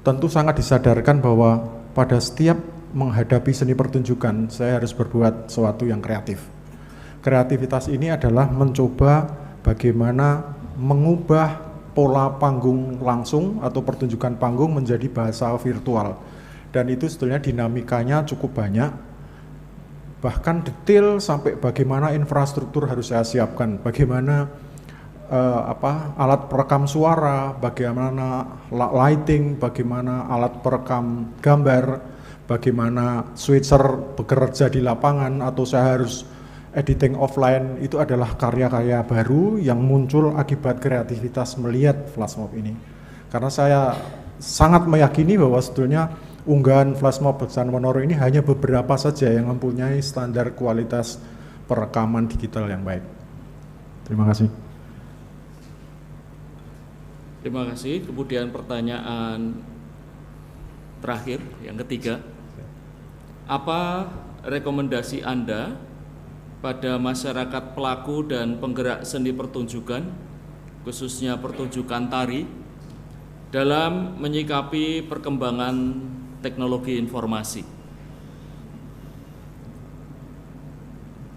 tentu sangat disadarkan bahwa pada setiap menghadapi seni pertunjukan, saya harus berbuat sesuatu yang kreatif. Kreativitas ini adalah mencoba bagaimana mengubah pola panggung langsung atau pertunjukan panggung menjadi bahasa virtual. Dan itu sebetulnya dinamikanya cukup banyak, bahkan detail sampai bagaimana infrastruktur harus saya siapkan, bagaimana alat perekam suara, bagaimana lighting, bagaimana alat perekam gambar, bagaimana switcher bekerja di lapangan, atau saya harus editing offline. Itu adalah karya-karya baru yang muncul akibat kreativitas melihat flash mob ini. Karena saya sangat meyakini bahwa sebetulnya unggahan flash mob Beksan Wanara ini hanya beberapa saja yang mempunyai standar kualitas perekaman digital yang baik. Terima kasih. Terima kasih. Kemudian pertanyaan terakhir, yang ketiga, apa rekomendasi Anda pada masyarakat pelaku dan penggerak seni pertunjukan, khususnya pertunjukan tari, dalam menyikapi perkembangan teknologi informasi?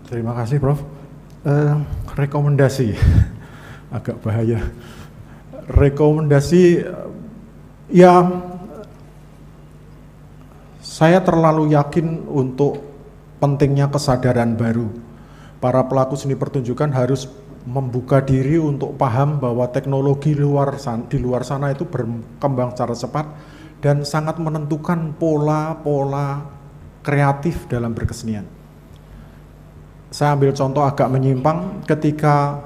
Terima kasih, Prof. Rekomendasi, agak bahaya. Rekomendasi, ya saya terlalu yakin untuk pentingnya kesadaran baru. Para pelaku seni pertunjukan harus membuka diri untuk paham bahwa teknologi di luar sana itu berkembang secara cepat dan sangat menentukan pola-pola kreatif dalam berkesenian. Saya ambil contoh agak menyimpang ketika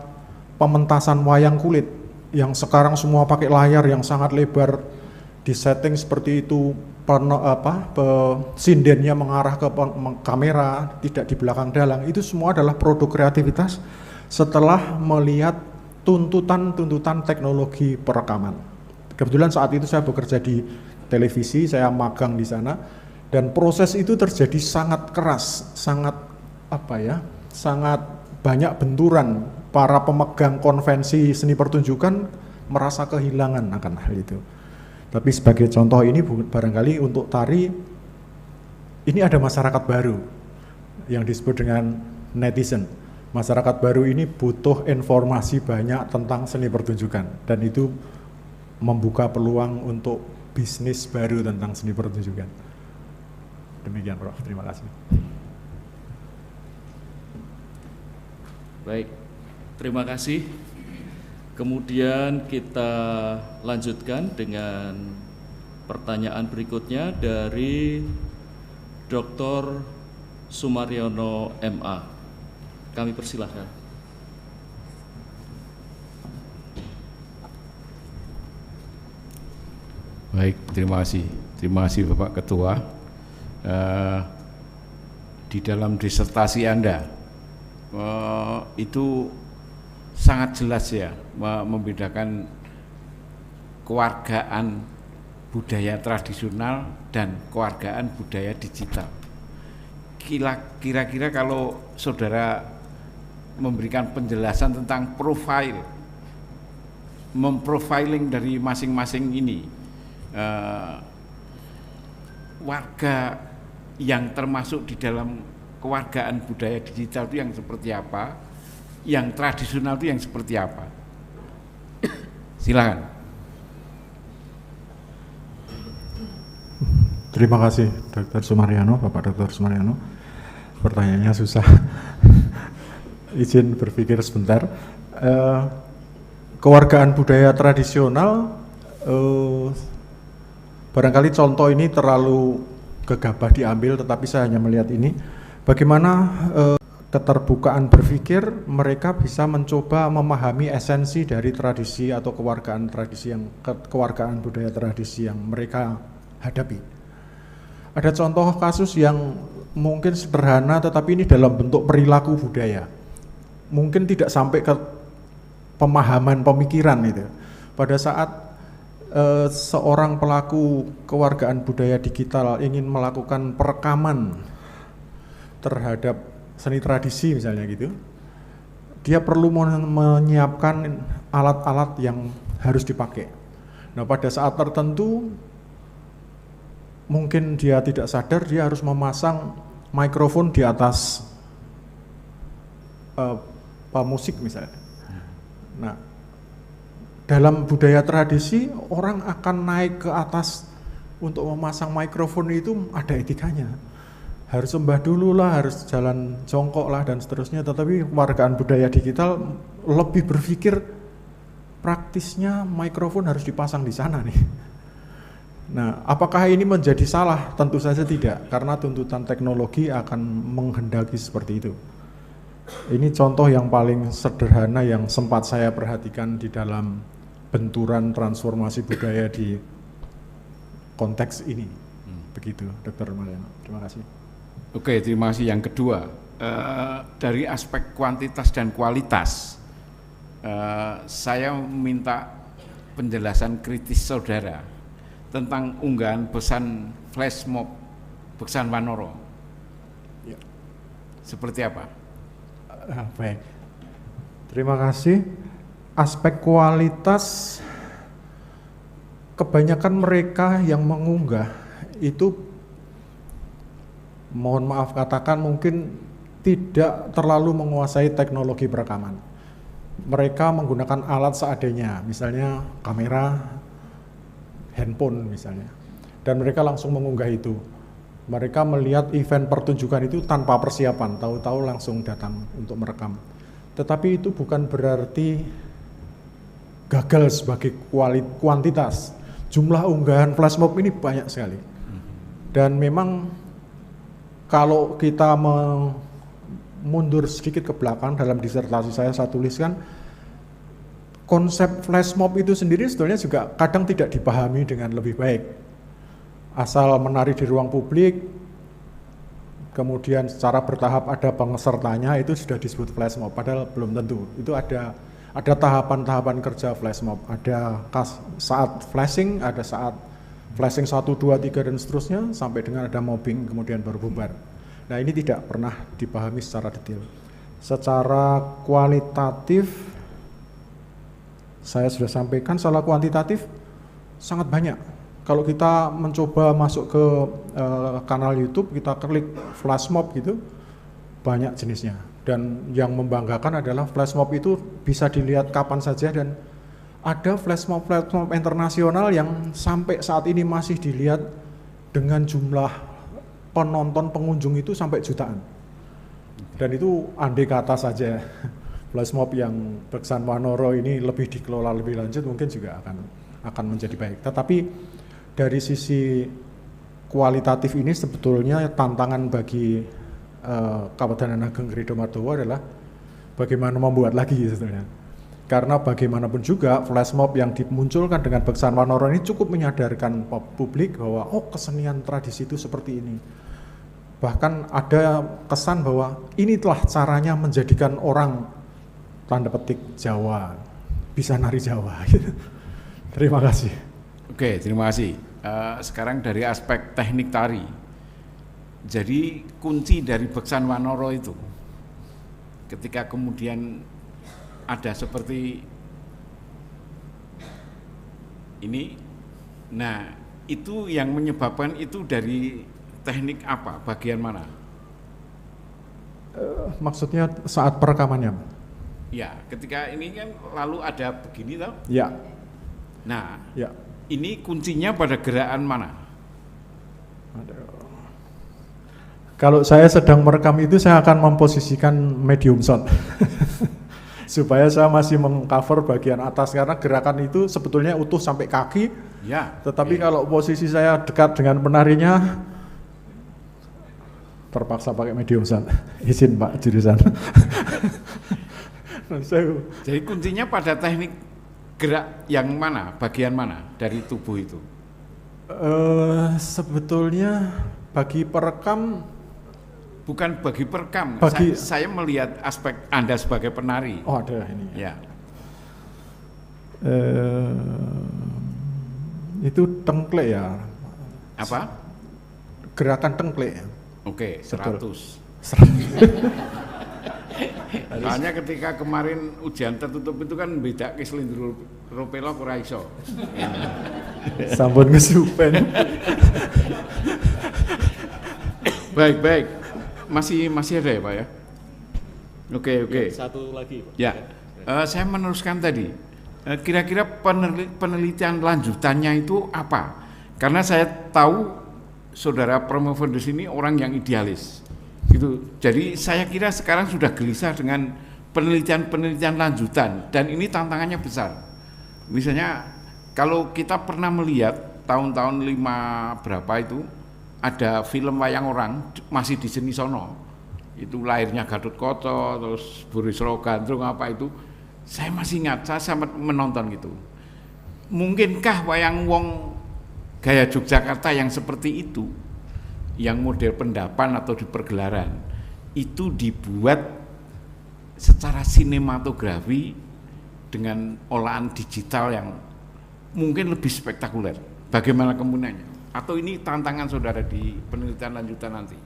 pementasan wayang kulit yang sekarang semua pakai layar yang sangat lebar, disetting seperti itu, sindennya mengarah ke kamera, tidak di belakang dalang. Itu semua adalah produk kreativitas setelah melihat tuntutan teknologi perekaman. Kebetulan saat itu saya bekerja di televisi, saya magang di sana, dan proses itu terjadi sangat keras, sangat banyak benturan. Para pemegang konvensi seni pertunjukan merasa kehilangan akan hal itu. Tapi sebagai contoh ini barangkali untuk tari, ini ada masyarakat baru yang disebut dengan netizen. Masyarakat baru ini butuh informasi banyak tentang seni pertunjukan, dan itu membuka peluang untuk bisnis baru tentang seni pertunjukan. Demikian, Prof. Terima kasih. Baik, terima kasih. Kemudian kita lanjutkan dengan pertanyaan berikutnya dari Dr. Sumaryono MA. Kami persilahkan. Baik, terima kasih. Terima kasih Bapak Ketua. Di dalam disertasi Anda itu sangat jelas ya membedakan kewargaan budaya tradisional dan kewargaan budaya digital. Kira-kira kalau saudara memberikan penjelasan tentang memprofiling dari masing-masing ini, warga yang termasuk di dalam kewargaan budaya digital itu yang seperti apa, yang tradisional itu yang seperti apa? Silakan. Terima kasih Dr. Sumaryono, Bapak Dr. Sumaryono. Pertanyaannya susah. Izin berpikir sebentar. Kewargaan budaya tradisional, barangkali contoh ini terlalu gegabah diambil, tetapi saya hanya melihat ini. Bagaimana keterbukaan berpikir mereka bisa mencoba memahami esensi dari tradisi atau kewargaan budaya tradisi yang mereka hadapi. Ada contoh kasus yang mungkin sederhana tetapi ini dalam bentuk perilaku budaya. Mungkin tidak sampai ke pemahaman pemikiran itu. Pada saat seorang pelaku kewargaan budaya digital ingin melakukan perekaman terhadap seni tradisi misalnya gitu, dia perlu menyiapkan alat-alat yang harus dipakai. Nah, pada saat tertentu mungkin dia tidak sadar dia harus memasang mikrofon di atas musik misalnya. Nah, dalam budaya tradisi orang akan naik ke atas untuk memasang mikrofon itu ada etikanya. Harus sembah dulu lah, harus jalan jongkok lah dan seterusnya. Tetapi kewargaan budaya digital lebih berpikir praktisnya mikrofon harus dipasang di sana nih. Nah, apakah ini menjadi salah? Tentu saja tidak, karena tuntutan teknologi akan menghendaki seperti itu. Ini contoh yang paling sederhana yang sempat saya perhatikan di dalam benturan transformasi budaya di konteks ini. Begitu, Dr. Mariano. Terima kasih. Oke, terima kasih. Yang kedua, dari aspek kuantitas dan kualitas, saya minta penjelasan kritis saudara tentang unggahan pesan flash mob Beksan Wanoro. Ya. Seperti apa? Baik, terima kasih. Aspek kualitas, kebanyakan mereka yang mengunggah itu, mohon maaf katakan, mungkin tidak terlalu menguasai teknologi perekaman. Mereka menggunakan alat seadanya, misalnya kamera, handphone misalnya, dan mereka langsung mengunggah itu. Mereka melihat event pertunjukan itu tanpa persiapan, tahu-tahu langsung datang untuk merekam. Tetapi itu bukan berarti gagal sebagai kuantitas. Jumlah unggahan flash mob ini banyak sekali. Dan memang kalau kita mundur sedikit ke belakang, dalam disertasi saya tuliskan konsep flash mob itu sendiri sebetulnya juga kadang tidak dipahami dengan lebih baik. Asal menari di ruang publik, kemudian secara bertahap ada pesertanya, itu sudah disebut flash mob, padahal belum tentu. Itu ada tahapan-tahapan kerja flash mob, ada saat flashing, ada saat flashing 1, 2, 3 dan seterusnya, sampai dengan ada mobbing, kemudian baru bubar. Nah, ini tidak pernah dipahami secara detail. Secara kualitatif, saya sudah sampaikan, secara kuantitatif sangat banyak. Kalau kita mencoba masuk ke kanal YouTube, kita klik flash mob gitu, banyak jenisnya. Dan yang membanggakan adalah flash mob itu bisa dilihat kapan saja, dan ada flash mob internasional yang sampai saat ini masih dilihat dengan jumlah penonton pengunjung itu sampai jutaan. Dan itu andai kata saja flash mob yang Beksan Wanoro ini lebih dikelola lebih lanjut, mungkin juga akan menjadi baik. Tetapi dari sisi kualitatif ini sebetulnya tantangan bagi Kabupaten Ageng Ridomardowo adalah bagaimana membuat lagi sebetulnya. Karena bagaimanapun juga flash mob yang dimunculkan dengan Beksan Wanoro ini cukup menyadarkan publik bahwa kesenian tradisi itu seperti ini. Bahkan ada kesan bahwa ini telah caranya menjadikan orang tanda petik Jawa bisa nari Jawa. Terima kasih. Oke, terima kasih. Sekarang dari aspek teknik tari. Jadi kunci dari Beksan Wanoro itu, ketika kemudian ada seperti ini, nah itu yang menyebabkan itu dari teknik apa, bagian mana? Maksudnya saat perekamannya? Ya, ketika ini kan lalu ada begini toh? Ya. Nah, ya. Ini kuncinya pada gerakan mana? Kalau saya sedang merekam itu, saya akan memposisikan medium shot supaya saya masih mengcover bagian atas, karena gerakan itu sebetulnya utuh sampai kaki. Ya. Tetapi kalau posisi saya dekat dengan penarinya, terpaksa pakai medium shot. Izin Pak jurusan. Jadi kuncinya pada teknik gerak yang mana, bagian mana dari tubuh itu? Sebetulnya bagi perekam, bukan bagi perekam. Saya melihat aspek Anda sebagai penari. Oh, ada ini. Ya. Itu tengklek ya. Apa? Gerakan tengklek. Oke, 100. Soalnya ketika kemarin ujian tertutup itu kan beda ke selindur ropelok ora iso. Sampun kesupen. Baik. Masih ada ya, Pak ya? Oke. Ya, satu lagi, Pak. Ya. Saya meneruskan tadi. Kira-kira penelitian lanjutannya itu apa? Karena saya tahu Saudara Promovendus ini orang yang idealis. Gitu. Jadi saya kira sekarang sudah gelisah dengan penelitian lanjutan, dan ini tantangannya besar. Misalnya kalau kita pernah melihat tahun-tahun 5 berapa itu ada film wayang orang masih di seni sono, itu lahirnya Gatotkaca, terus Burisrawa Gandrung apa itu, saya masih ingat, saya sempat menonton gitu. Mungkinkah wayang wong gaya Yogyakarta yang seperti itu, yang model pendapan atau di pergelaran itu dibuat secara sinematografi dengan olahan digital yang mungkin lebih spektakuler? Bagaimana kemudiannya? Atau ini tantangan saudara di penelitian lanjutan nanti?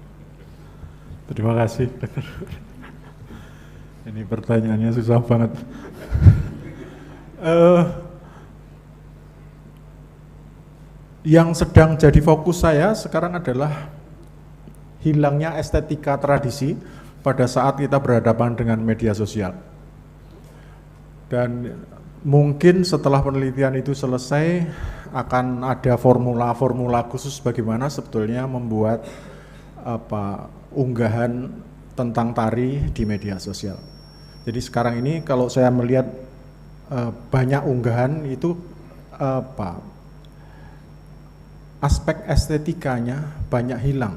Terima kasih. Ini pertanyaannya susah banget. Yang sedang jadi fokus saya sekarang adalah hilangnya estetika tradisi pada saat kita berhadapan dengan media sosial. Dan mungkin setelah penelitian itu selesai akan ada formula-formula khusus bagaimana sebetulnya membuat unggahan tentang tari di media sosial. Jadi sekarang ini kalau saya melihat banyak unggahan itu aspek estetikanya banyak hilang.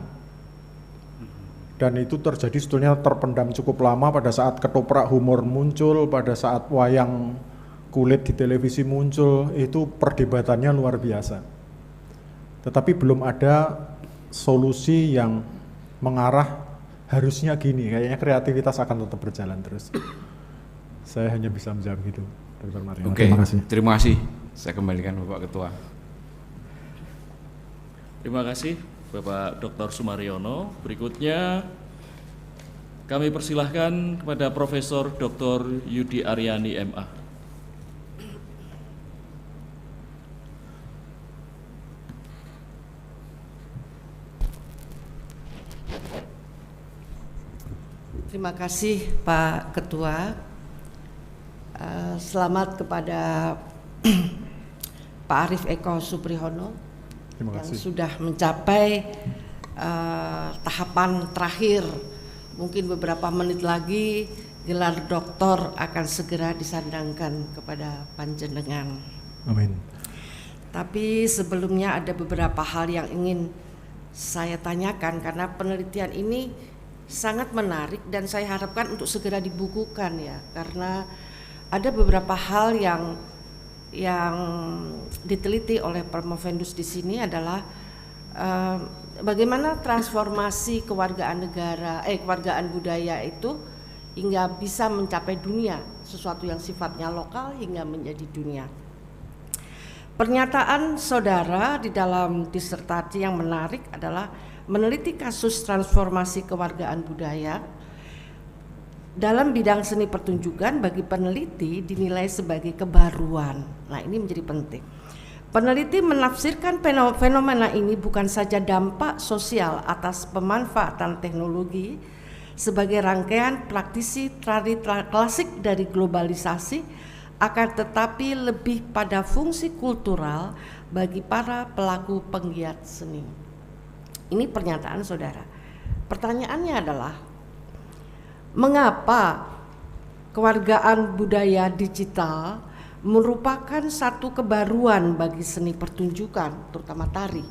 Dan itu terjadi sebetulnya terpendam cukup lama pada saat ketoprak humor muncul, pada saat wayang kulit di televisi muncul, itu perdebatannya luar biasa. Tetapi belum ada solusi yang mengarah harusnya gini, kayaknya kreativitas akan tetap berjalan terus. Saya hanya bisa menjawab gitu. Dr. Mario. Oke, Terima kasih. Terima kasih. Saya kembalikan Bapak Ketua. Terima kasih Bapak Dr. Sumaryono. Berikutnya kami persilahkan kepada Profesor Dr. Yudi Aryani MA. Terima kasih Pak Ketua. Selamat kepada Pak Arief Eko Supriyono yang sudah mencapai tahapan terakhir. Mungkin beberapa menit lagi gelar doktor akan segera disandangkan kepada panjenengan. Amin. Tapi sebelumnya ada beberapa hal yang ingin saya tanyakan karena penelitian ini sangat menarik dan saya harapkan untuk segera dibukukan ya, karena ada beberapa hal yang diteliti oleh Promovendus di sini adalah bagaimana transformasi kewargaan budaya itu hingga bisa mencapai dunia, sesuatu yang sifatnya lokal hingga menjadi dunia. Pernyataan saudara di dalam disertasi yang menarik adalah meneliti kasus transformasi kewargaan budaya dalam bidang seni pertunjukan bagi peneliti dinilai sebagai kebaruan. Nah, ini menjadi penting. Peneliti menafsirkan fenomena ini bukan saja dampak sosial atas pemanfaatan teknologi sebagai rangkaian praktisi tari klasik dari globalisasi, akan tetapi lebih pada fungsi kultural bagi para pelaku penggiat seni. Ini pernyataan saudara. Pertanyaannya adalah, mengapa kewargaan budaya digital merupakan satu kebaruan bagi seni pertunjukan, terutama tari?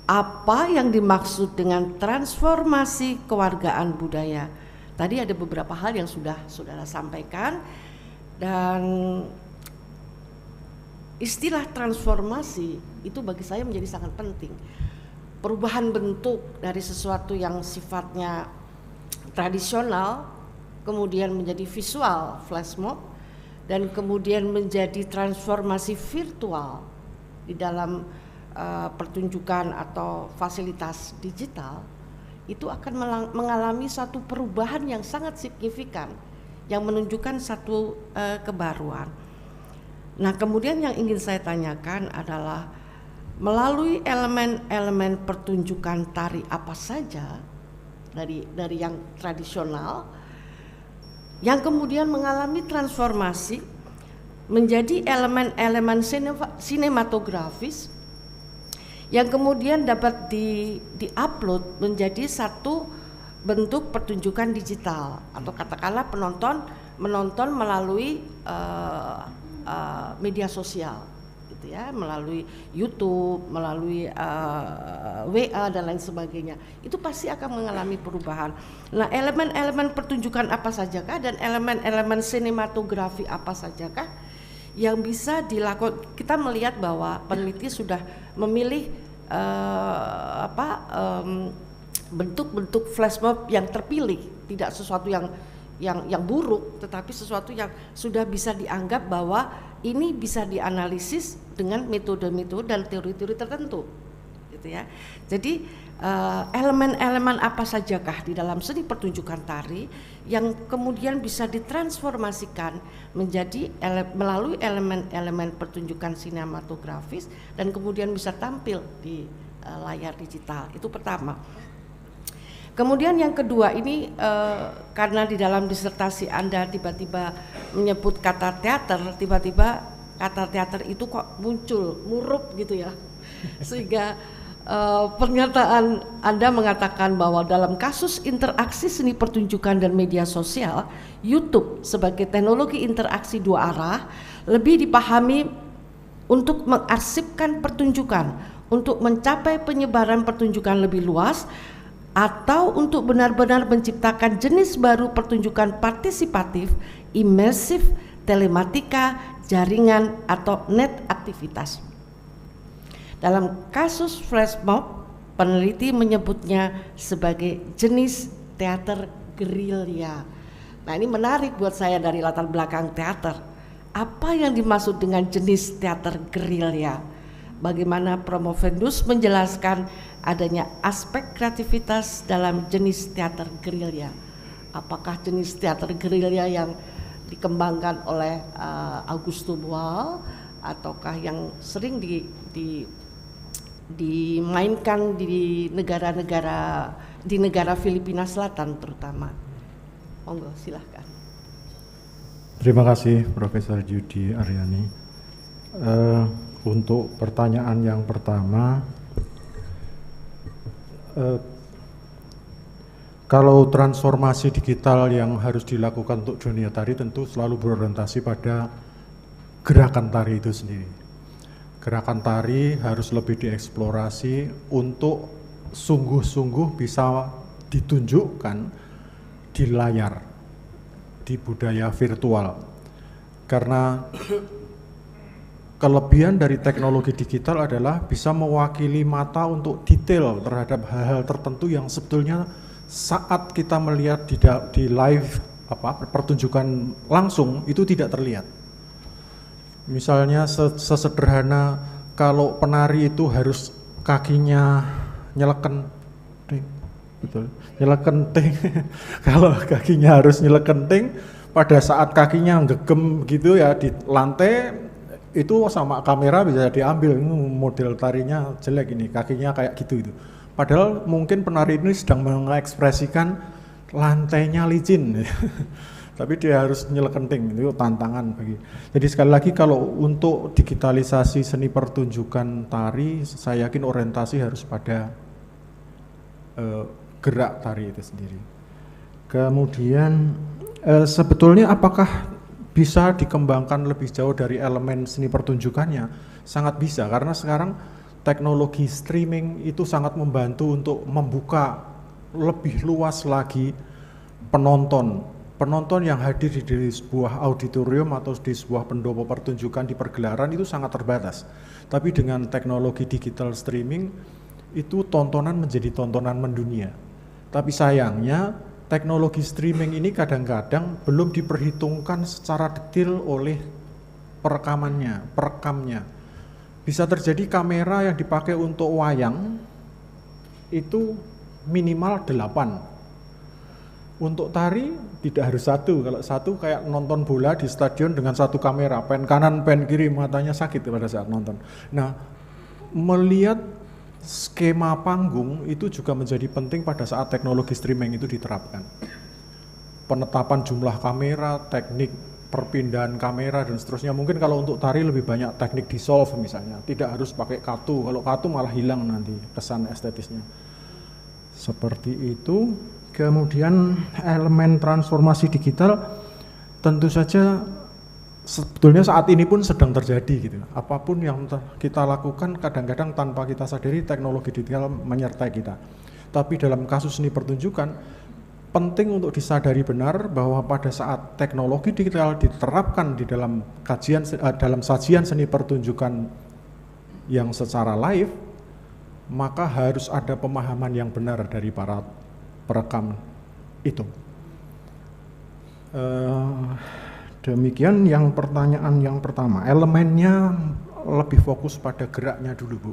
Apa yang dimaksud dengan transformasi kewargaan budaya? Tadi ada beberapa hal yang sudah saudara sampaikan, dan istilah transformasi itu bagi saya menjadi sangat penting. Perubahan bentuk dari sesuatu yang sifatnya tradisional kemudian menjadi visual, flash mob, dan kemudian menjadi transformasi virtual di dalam pertunjukan atau fasilitas digital, itu akan mengalami satu perubahan yang sangat signifikan yang menunjukkan satu kebaruan. Nah, kemudian yang ingin saya tanyakan adalah melalui elemen-elemen pertunjukan tari apa saja dari yang tradisional yang kemudian mengalami transformasi menjadi elemen-elemen sinematografis yang kemudian dapat di-upload menjadi satu bentuk pertunjukan digital, atau katakanlah menonton melalui media sosial gitu ya, melalui YouTube, melalui WA dan lain sebagainya. Itu pasti akan mengalami perubahan. Nah, elemen-elemen pertunjukan apa sajakah dan elemen-elemen sinematografi apa sajakah yang bisa dilakukan? Kita melihat bahwa peneliti sudah memilih bentuk-bentuk flash mob yang terpilih, tidak sesuatu yang buruk, tetapi sesuatu yang sudah bisa dianggap bahwa ini bisa dianalisis dengan metode-metode dan teori-teori tertentu, gitu ya. Jadi elemen-elemen apa sajakah di dalam seni pertunjukan tari yang kemudian bisa ditransformasikan menjadi melalui elemen-elemen pertunjukan sinematografis dan kemudian bisa tampil di layar digital. Itu pertama. Kemudian yang kedua ini karena di dalam disertasi Anda tiba-tiba menyebut kata teater, tiba-tiba kata teater itu kok muncul, murup gitu ya. Sehingga pernyataan Anda mengatakan bahwa dalam kasus interaksi seni pertunjukan dan media sosial, YouTube sebagai teknologi interaksi dua arah lebih dipahami untuk mengarsipkan pertunjukan, untuk mencapai penyebaran pertunjukan lebih luas, atau untuk benar-benar menciptakan jenis baru pertunjukan partisipatif, imersif, telematika, jaringan, atau net aktivitas. Dalam kasus flash mob, peneliti menyebutnya sebagai jenis teater gerilya. Nah, ini menarik buat saya dari latar belakang teater. Apa yang dimaksud dengan jenis teater gerilya? Bagaimana Promovendus menjelaskan adanya aspek kreativitas dalam jenis teater gerilya? Apakah jenis teater gerilya yang dikembangkan oleh Augusto Boal ataukah yang sering dimainkan di negara Filipina Selatan terutama? Monggo silahkan. Terima kasih Profesor Judy Aryani. Untuk pertanyaan yang pertama, kalau transformasi digital yang harus dilakukan untuk dunia tari tentu selalu berorientasi pada gerakan tari itu sendiri. Gerakan tari harus lebih dieksplorasi untuk sungguh-sungguh bisa ditunjukkan di layar, di budaya virtual. Karena kelebihan dari teknologi digital adalah bisa mewakili mata untuk detail terhadap hal-hal tertentu yang sebetulnya saat kita melihat di live pertunjukan langsung itu tidak terlihat. Misalnya sesederhana kalau penari itu harus kakinya nyeleken ting, betul, nyeleken ting. Kalau kakinya harus nyeleken ting, pada saat kakinya gegem gitu ya di lantai, itu sama kamera bisa diambil, model tarinya jelek ini, kakinya kayak gitu itu. Padahal mungkin penari ini sedang mengekspresikan lantainya licin, tapi dia harus nyelekenting, itu tantangan bagi. Jadi sekali lagi kalau untuk digitalisasi seni pertunjukan tari, saya yakin orientasi harus pada gerak tari itu sendiri. Kemudian sebetulnya apakah bisa dikembangkan lebih jauh dari elemen seni pertunjukannya? Sangat bisa, karena sekarang teknologi streaming itu sangat membantu untuk membuka lebih luas lagi penonton yang hadir di sebuah auditorium atau di sebuah pendopo pertunjukan di pergelaran itu sangat terbatas. Tapi dengan teknologi digital streaming itu tontonan menjadi tontonan mendunia. Tapi sayangnya teknologi streaming ini kadang-kadang belum diperhitungkan secara detail oleh perekamnya. Bisa terjadi kamera yang dipakai untuk wayang itu minimal 8. Untuk tari tidak harus 1, kalau 1 kayak nonton bola di stadion dengan 1 kamera, pen kanan, pen kiri, matanya sakit pada saat nonton. Nah, melihat skema panggung itu juga menjadi penting pada saat teknologi streaming itu diterapkan. Penetapan jumlah kamera, teknik perpindahan kamera dan seterusnya. Mungkin kalau untuk tari lebih banyak teknik dissolve misalnya, tidak harus pakai katu. Kalau katu malah hilang nanti kesan estetisnya. Seperti itu. Kemudian elemen transformasi digital tentu saja sebetulnya saat ini pun sedang terjadi gitu. Apapun yang kita lakukan kadang-kadang tanpa kita sadari teknologi digital menyertai kita. Tapi dalam kasus seni pertunjukan penting untuk disadari benar bahwa pada saat teknologi digital diterapkan di dalam dalam sajian seni pertunjukan yang secara live, maka harus ada pemahaman yang benar dari para perekam itu. Demikian yang pertanyaan yang pertama, elemennya lebih fokus pada geraknya dulu Bu.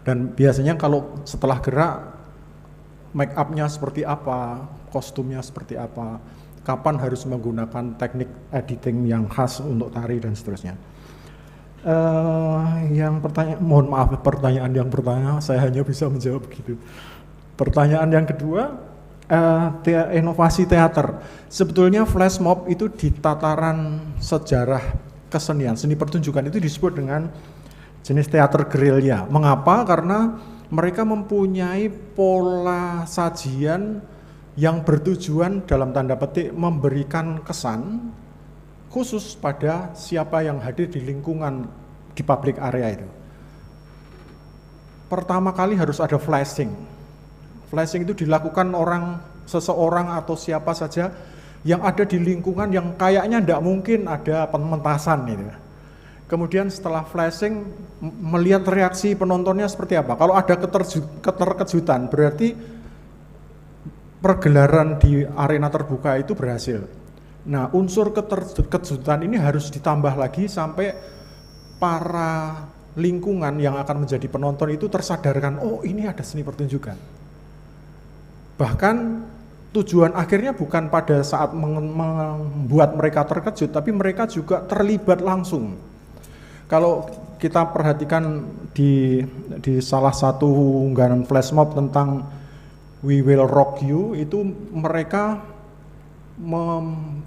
Dan biasanya kalau setelah gerak, make up-nya seperti apa, kostumnya seperti apa, kapan harus menggunakan teknik editing yang khas untuk tari dan seterusnya. Mohon maaf pertanyaan yang pertama, saya hanya bisa menjawab begitu. Pertanyaan yang kedua, inovasi teater. Sebetulnya flash mob itu di tataran sejarah kesenian, seni pertunjukan itu disebut dengan jenis teater gerilya. Mengapa? Karena mereka mempunyai pola sajian yang bertujuan dalam tanda petik memberikan kesan khusus pada siapa yang hadir di lingkungan di public area itu. Pertama kali harus ada flashing. Flashing itu dilakukan seseorang atau siapa saja yang ada di lingkungan yang kayaknya tidak mungkin ada pementasan gitu. Kemudian setelah flashing melihat reaksi penontonnya seperti apa. Kalau ada keterkejutan berarti pergelaran di arena terbuka itu berhasil. Nah, unsur keterkejutan ini harus ditambah lagi sampai para lingkungan yang akan menjadi penonton itu tersadarkan, oh ini ada seni pertunjukan. Bahkan tujuan akhirnya bukan pada saat membuat mereka terkejut, tapi mereka juga terlibat langsung. Kalau kita perhatikan di salah satu unggahan flash mob tentang We Will Rock You, itu mereka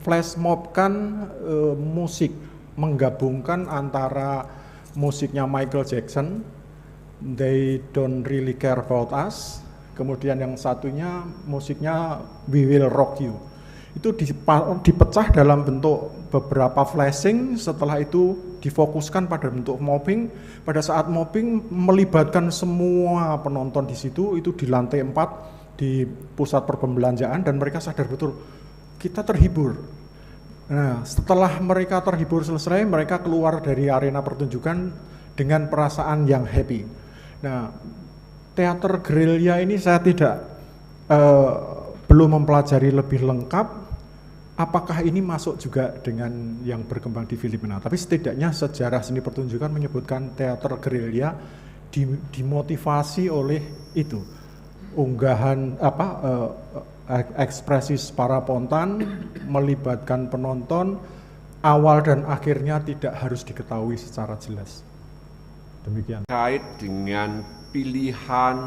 flash mobkan musik, menggabungkan antara musiknya Michael Jackson, They Don't Really Care About Us, kemudian yang satunya musiknya We Will Rock You. Itu dipecah dalam bentuk beberapa flashing, setelah itu difokuskan pada bentuk mobbing. Pada saat mobbing melibatkan semua penonton di situ, itu di lantai 4 di pusat perbelanjaan, dan mereka sadar betul kita terhibur. Nah, setelah mereka terhibur selesai, mereka keluar dari arena pertunjukan dengan perasaan yang happy. Nah, teater gerilya ini saya belum mempelajari lebih lengkap apakah ini masuk juga dengan yang berkembang di Filipina. Tapi setidaknya sejarah seni pertunjukan menyebutkan teater gerilya dimotivasi oleh itu. Unggahan ekspresi para spontan melibatkan penonton, awal dan akhirnya tidak harus diketahui secara jelas. Demikian. Terkait dengan pilihan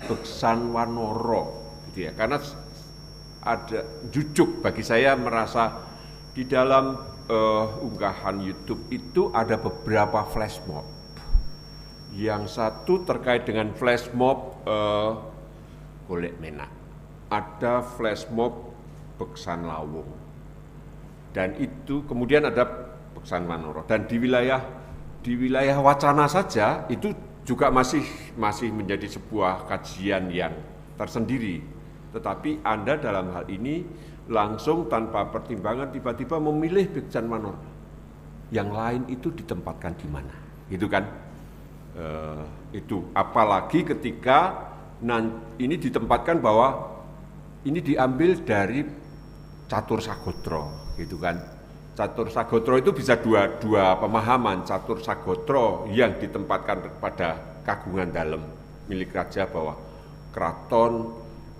Beksan Wanoro gitu ya. Karena ada jujuk bagi saya merasa di dalam unggahan YouTube itu ada beberapa flash mob. Yang satu terkait dengan flash mob Golek Menak, ada flash mob Beksan Lawung, dan itu kemudian ada Beksan Wanoro. Dan di wilayah Wacana saja itu juga masih menjadi sebuah kajian yang tersendiri. Tetapi Anda dalam hal ini langsung tanpa pertimbangan tiba-tiba memilih Beksan Wanoro. Yang lain itu ditempatkan di mana, gitu kan? Itu apalagi ketika ini ditempatkan bahwa ini diambil dari Catur Sagotro, gitu kan? Catur Sagotro itu bisa dua pemahaman. Catur Sagotro yang ditempatkan pada kagungan dalam milik raja, bahwa keraton,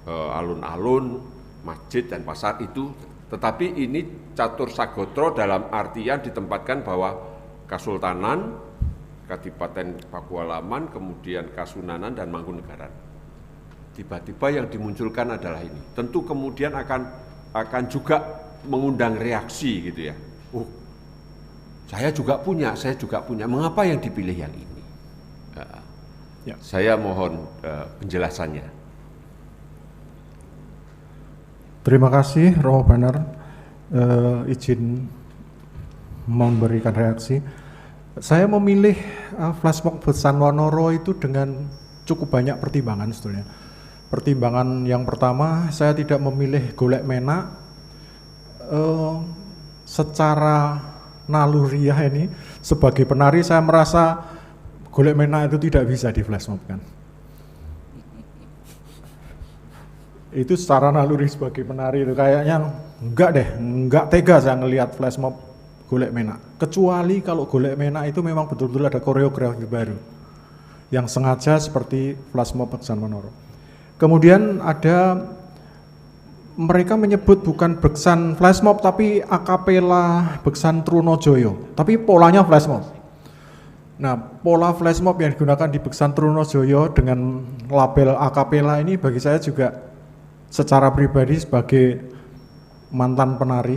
alun-alun, masjid dan pasar itu. Tetapi ini Catur Sagotro dalam artian ditempatkan bahwa Kasultanan, Kadipaten Pakualaman, kemudian Kasunanan dan Mangkunegaran. Tiba-tiba yang dimunculkan adalah ini. Tentu kemudian akan juga mengundang reaksi gitu ya. Oh, saya juga punya. Mengapa yang dipilih yang ini? Ya. Saya mohon penjelasannya. Terima kasih Romo Banar, izin memberikan reaksi. Saya memilih flash mob Beksan Wanoro itu dengan cukup banyak pertimbangan sebetulnya. Pertimbangan yang pertama, saya tidak memilih Golek Menak secara naluriah ini. Sebagai penari saya merasa Golek Menak itu tidak bisa di flash mob kan. Itu secara naluri sebagai penari itu kayaknya enggak tega saya ngelihat flash mob Golek Menak. Kecuali kalau Golek Menak itu memang betul-betul ada koreografi baru yang sengaja seperti flash mob Beksan Wanoro. Kemudian ada mereka menyebut bukan Beksan flash mob tapi akapela Beksan Trunojoyo, tapi polanya flash mob. Nah, pola flash mob yang digunakan di Beksan Trunojoyo dengan label akapela ini bagi saya juga secara pribadi sebagai mantan penari,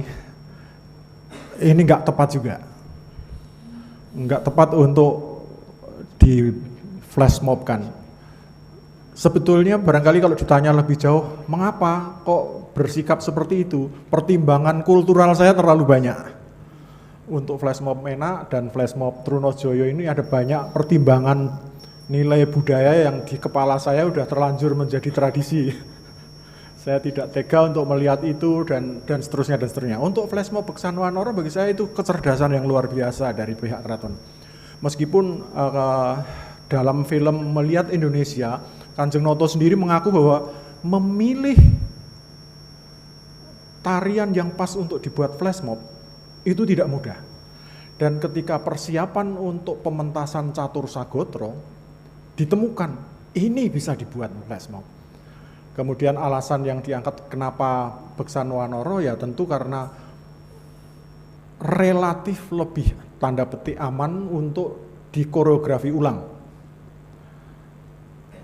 ini nggak tepat juga. Nggak tepat untuk di flash mob kan. Sebetulnya barangkali kalau ditanya lebih jauh, mengapa kok bersikap seperti itu? Pertimbangan kultural saya terlalu banyak. Untuk flash mob MENA dan flash mob Trunojoyo ini ada banyak pertimbangan nilai budaya yang di kepala saya udah terlanjur menjadi tradisi. Saya tidak tega untuk melihat itu dan seterusnya dan seterusnya. Untuk flash mob Beksan Wanoro bagi saya itu kecerdasan yang luar biasa dari pihak keraton. Meskipun dalam film Melihat Indonesia, Kanjeng Noto sendiri mengaku bahwa memilih tarian yang pas untuk dibuat flash mob itu tidak mudah. Dan ketika persiapan untuk pementasan Catur Sagotro ditemukan, ini bisa dibuat flash mob. Kemudian alasan yang diangkat kenapa Beksan Wanoro ya tentu karena relatif lebih tanda petik aman untuk dikoreografi ulang.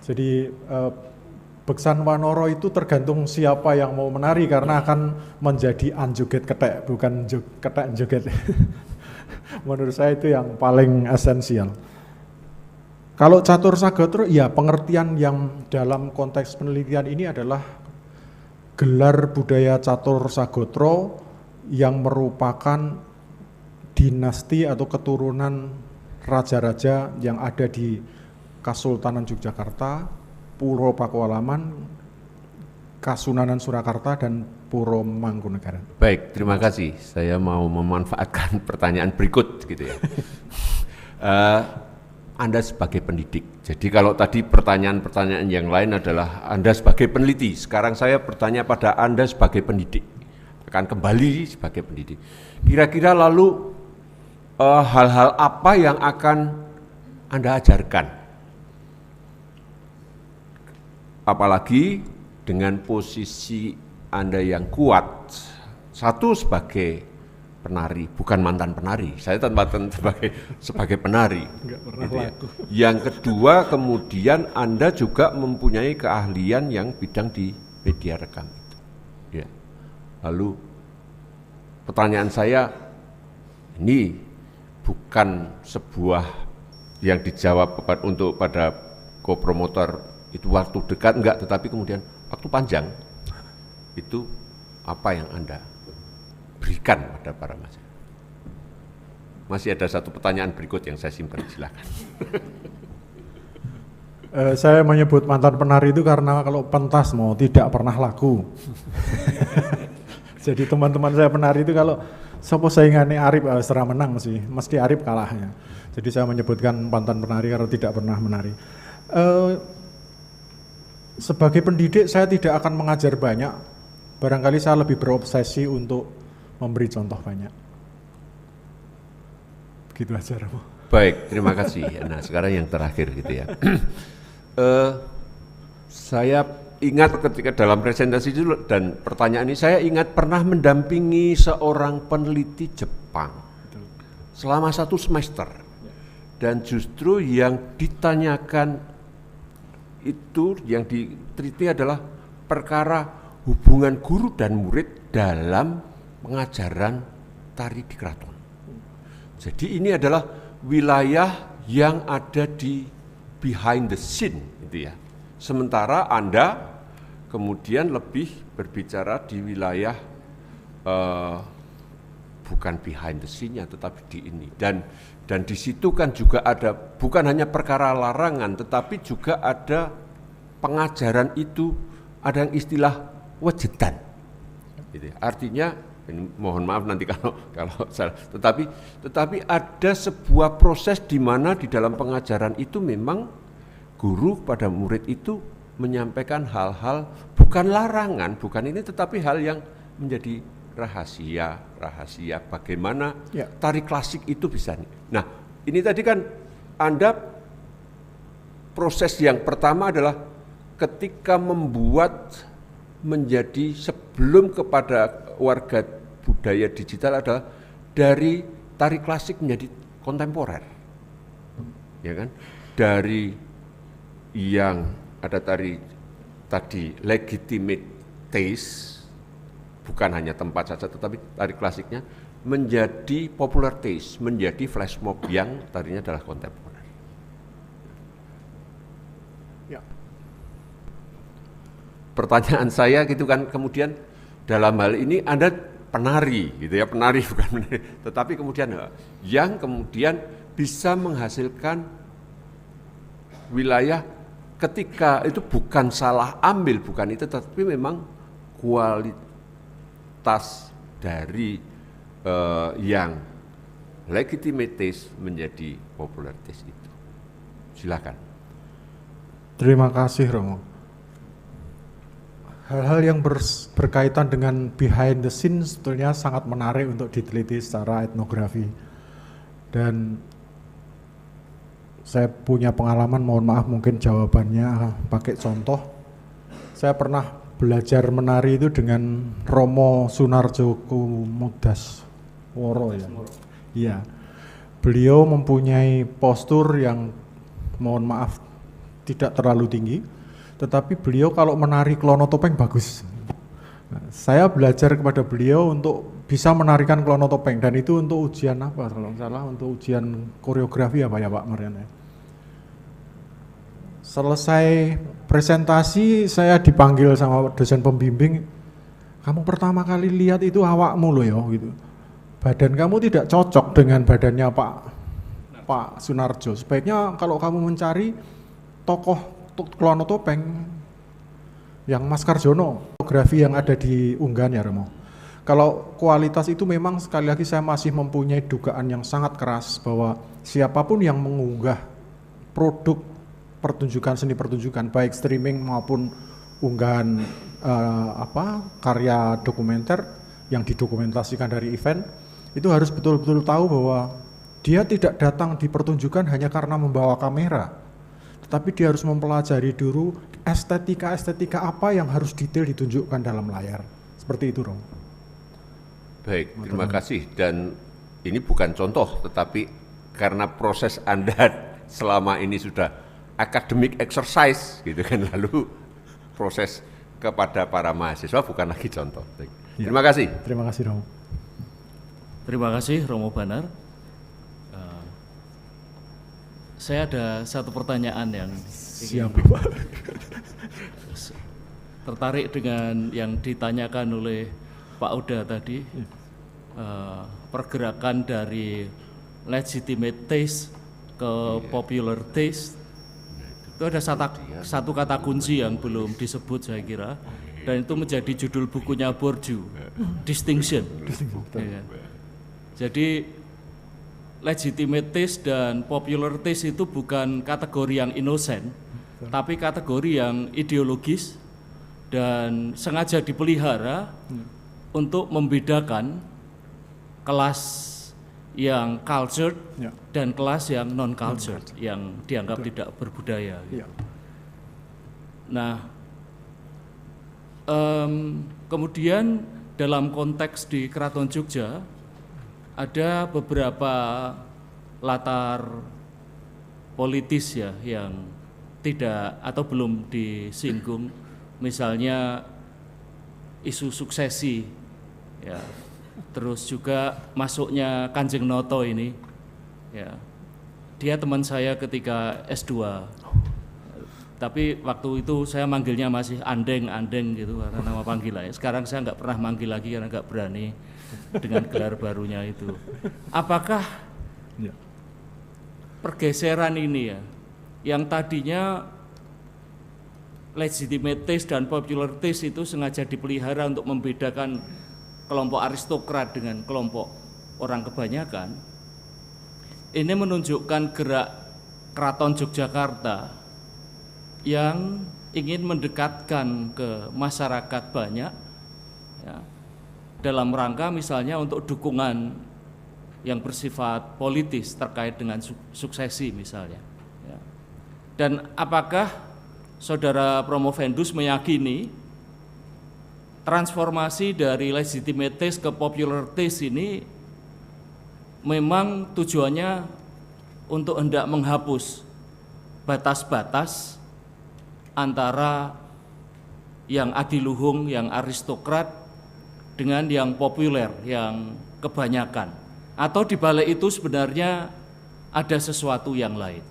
Jadi Beksan Wanoro itu tergantung siapa yang mau menari karena akan menjadi anjoget ketek, bukan ketek joget. Menurut saya itu yang paling esensial. Kalau Catur Sagotro, ya pengertian yang dalam konteks penelitian ini adalah gelar budaya Catur Sagotro yang merupakan dinasti atau keturunan raja-raja yang ada di Kasultanan Yogyakarta, Puro Pakualaman, Kasunanan Surakarta, dan Puro Mangkunegaran. Baik, terima kasih. Saya mau memanfaatkan pertanyaan berikut gitu ya. Anda sebagai pendidik. Jadi kalau tadi pertanyaan-pertanyaan yang lain adalah Anda sebagai peneliti. Sekarang saya bertanya pada Anda sebagai pendidik. Akan kembali sebagai pendidik. Kira-kira lalu hal-hal apa yang akan Anda ajarkan? Apalagi dengan posisi Anda yang kuat, satu sebagai penari, bukan mantan penari, saya tempatkan sebagai penari. Gitu ya. Yang kedua, kemudian Anda juga mempunyai keahlian yang bidang di media rekam itu. Ya. Lalu pertanyaan saya, ini bukan sebuah yang dijawab untuk pada kopromotor itu waktu dekat enggak, tetapi kemudian waktu panjang itu apa yang Anda berikan pada para mahasiswa. Masih ada satu pertanyaan berikut yang saya simpan, silakan. Saya menyebut mantan penari itu karena kalau pentas mau tidak pernah laku. Jadi teman-teman saya penari itu kalau sopo saingane Arif serah menang sih, mesti Arif kalahnya. Jadi saya menyebutkan mantan penari karena tidak pernah menari. Sebagai pendidik saya tidak akan mengajar banyak, barangkali saya lebih berobsesi untuk memberi contoh banyak. Begitu aja, Ramo. Baik, terima kasih. Nah sekarang yang terakhir gitu ya. Saya ingat ketika dalam presentasi dulu dan pertanyaan ini, saya ingat pernah mendampingi seorang peneliti Jepang selama 1 semester. Dan justru yang ditanyakan itu yang diteliti adalah perkara hubungan guru dan murid dalam pengajaran tari di keraton. Jadi ini adalah wilayah yang ada di behind the scene gitu ya. Sementara Anda kemudian lebih berbicara di wilayah bukan behind the scene-nya tetapi di ini. Dan di situ kan juga ada bukan hanya perkara larangan, tetapi juga ada pengajaran itu, ada yang istilah wejedan. Gitu. Artinya, mohon maaf nanti kalau salah, tetapi ada sebuah proses di mana di dalam pengajaran itu memang guru pada murid itu menyampaikan hal-hal bukan larangan, bukan ini, tetapi hal yang menjadi rahasia bagaimana tari klasik itu bisa. Nah, ini tadi kan Anda proses yang pertama adalah ketika membuat menjadi sebelum kepada warga budaya digital adalah dari tari klasik menjadi kontemporer. ya kan? Dari yang ada tadi legitimate taste, bukan hanya tempat saja, tetapi tari klasiknya menjadi popular taste, menjadi flash mob yang tadinya adalah kontemporer. Ya. Pertanyaan saya gitu kan, kemudian dalam hal ini Anda penari gitu ya, penari bukan menari, tetapi kemudian yang kemudian bisa menghasilkan wilayah ketika itu bukan salah ambil, bukan itu, tetapi memang kualitas dari yang legitimate taste menjadi popular taste itu. Silakan. Terima kasih Romo. Hal-hal yang berkaitan dengan behind the scenes sebetulnya sangat menarik untuk diteliti secara etnografi. Dan saya punya pengalaman, mohon maaf mungkin jawabannya pakai contoh. Saya pernah belajar menari itu dengan Romo Sunarjo Kumudasworo ya. Iya. Beliau mempunyai postur yang mohon maaf tidak terlalu tinggi, tetapi beliau kalau menari klono topeng bagus. Nah, saya belajar kepada beliau untuk bisa menarikan klono topeng, dan itu untuk ujian apa kalau nggak salah, untuk ujian koreografi apa ya Pak Mariana. Selesai presentasi saya dipanggil sama dosen pembimbing, kamu pertama kali lihat itu awakmu loh ya gitu. Badan kamu tidak cocok dengan badannya Pak Sunarjo. Sebaiknya kalau kamu mencari tokoh klono topeng yang Mas Karjono, fotografi yang ada di unggahan ya Romo. Kalau kualitas itu memang sekali lagi saya masih mempunyai dugaan yang sangat keras bahwa siapapun yang mengunggah produk pertunjukan, seni pertunjukan, baik streaming maupun unggahan karya dokumenter yang didokumentasikan dari event, itu harus betul-betul tahu bahwa dia tidak datang di pertunjukan hanya karena membawa kamera, tetapi dia harus mempelajari dulu estetika apa yang harus detail ditunjukkan dalam layar. Seperti itu, Rom. Baik, terima kasih. Dan ini bukan contoh, tetapi karena proses Anda selama ini sudah academic exercise gitu kan, lalu proses kepada para mahasiswa bukan lagi contoh. Ya. Terima kasih. Terima kasih, Romo. Terima kasih Romo Banar. Saya ada satu pertanyaan yang tertarik dengan yang ditanyakan oleh Pak Uda tadi, pergerakan dari legitimate taste ke popular taste. Itu ada satu kata kunci yang belum disebut saya kira, dan itu menjadi judul bukunya Bourdieu, distinction. Ya. Jadi legitimate taste dan popular taste itu bukan kategori yang inosen, tapi kategori yang ideologis dan sengaja dipelihara untuk membedakan kelas yang cultured dan kelas yang non-cultured, yang dianggap tidak berbudaya. Gitu. Nah, kemudian dalam konteks di Keraton Jogja ada beberapa latar politis ya yang tidak atau belum disinggung, misalnya isu suksesi ya. Terus juga masuknya Kanjeng Noto ini, ya, dia teman saya ketika S2, tapi waktu itu saya manggilnya masih Andeng gitu karena nama panggilannya. Sekarang saya nggak pernah manggil lagi karena nggak berani dengan gelar barunya itu. Apakah pergeseran ini ya, yang tadinya legitimate taste dan popular taste itu sengaja dipelihara untuk membedakan kelompok aristokrat dengan kelompok orang kebanyakan, ini menunjukkan gerak Keraton Yogyakarta yang ingin mendekatkan ke masyarakat banyak ya, dalam rangka misalnya untuk dukungan yang bersifat politis terkait dengan suksesi misalnya ya. Dan apakah Saudara Promovendus meyakini transformasi dari legitimate taste ke popular taste ini memang tujuannya untuk hendak menghapus batas-batas antara yang adiluhung, yang aristokrat dengan yang populer, yang kebanyakan. Atau di balik itu sebenarnya ada sesuatu yang lain.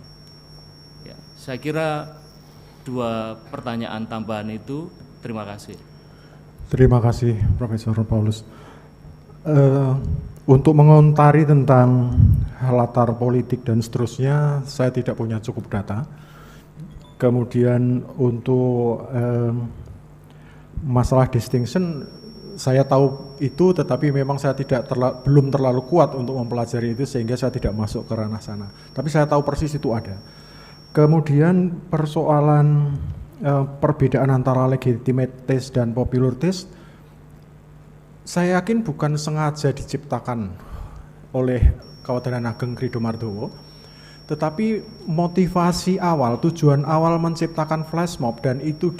Ya, saya kira 2 pertanyaan tambahan itu. Terima kasih. Terima kasih Profesor Paulus. Untuk mengontari tentang latar politik dan seterusnya, saya tidak punya cukup data. Kemudian untuk masalah distinction, saya tahu itu, tetapi memang saya belum terlalu kuat untuk mempelajari itu sehingga saya tidak masuk ke ranah sana. Tapi saya tahu persis itu ada. Kemudian persoalan perbedaan antara legitimate taste dan popular taste, saya yakin bukan sengaja diciptakan oleh Kawedanan Ageng Kridomardowo, tetapi motivasi awal, tujuan awal menciptakan flash mob dan itu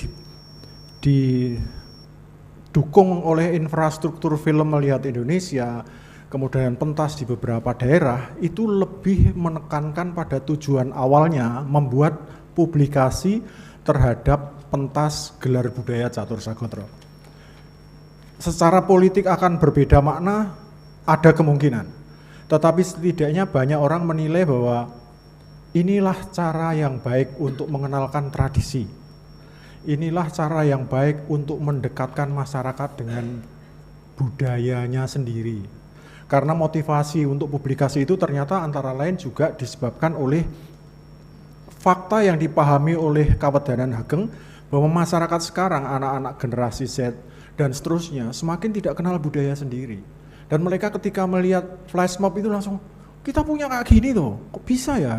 didukung oleh infrastruktur film Melihat Indonesia, kemudian pentas di beberapa daerah, itu lebih menekankan pada tujuan awalnya membuat publikasi terhadap pentas gelar budaya Catur Sagotro. Secara politik akan berbeda makna, ada kemungkinan. Tetapi setidaknya banyak orang menilai bahwa inilah cara yang baik untuk mengenalkan tradisi. Inilah cara yang baik untuk mendekatkan masyarakat dengan budayanya sendiri. Karena motivasi untuk publikasi itu ternyata antara lain juga disebabkan oleh fakta yang dipahami oleh Kawedanan Ageng bahwa masyarakat sekarang, anak-anak generasi Z dan seterusnya, semakin tidak kenal budaya sendiri. Dan mereka ketika melihat flash mob itu langsung, kita punya kayak gini tuh, kok bisa ya?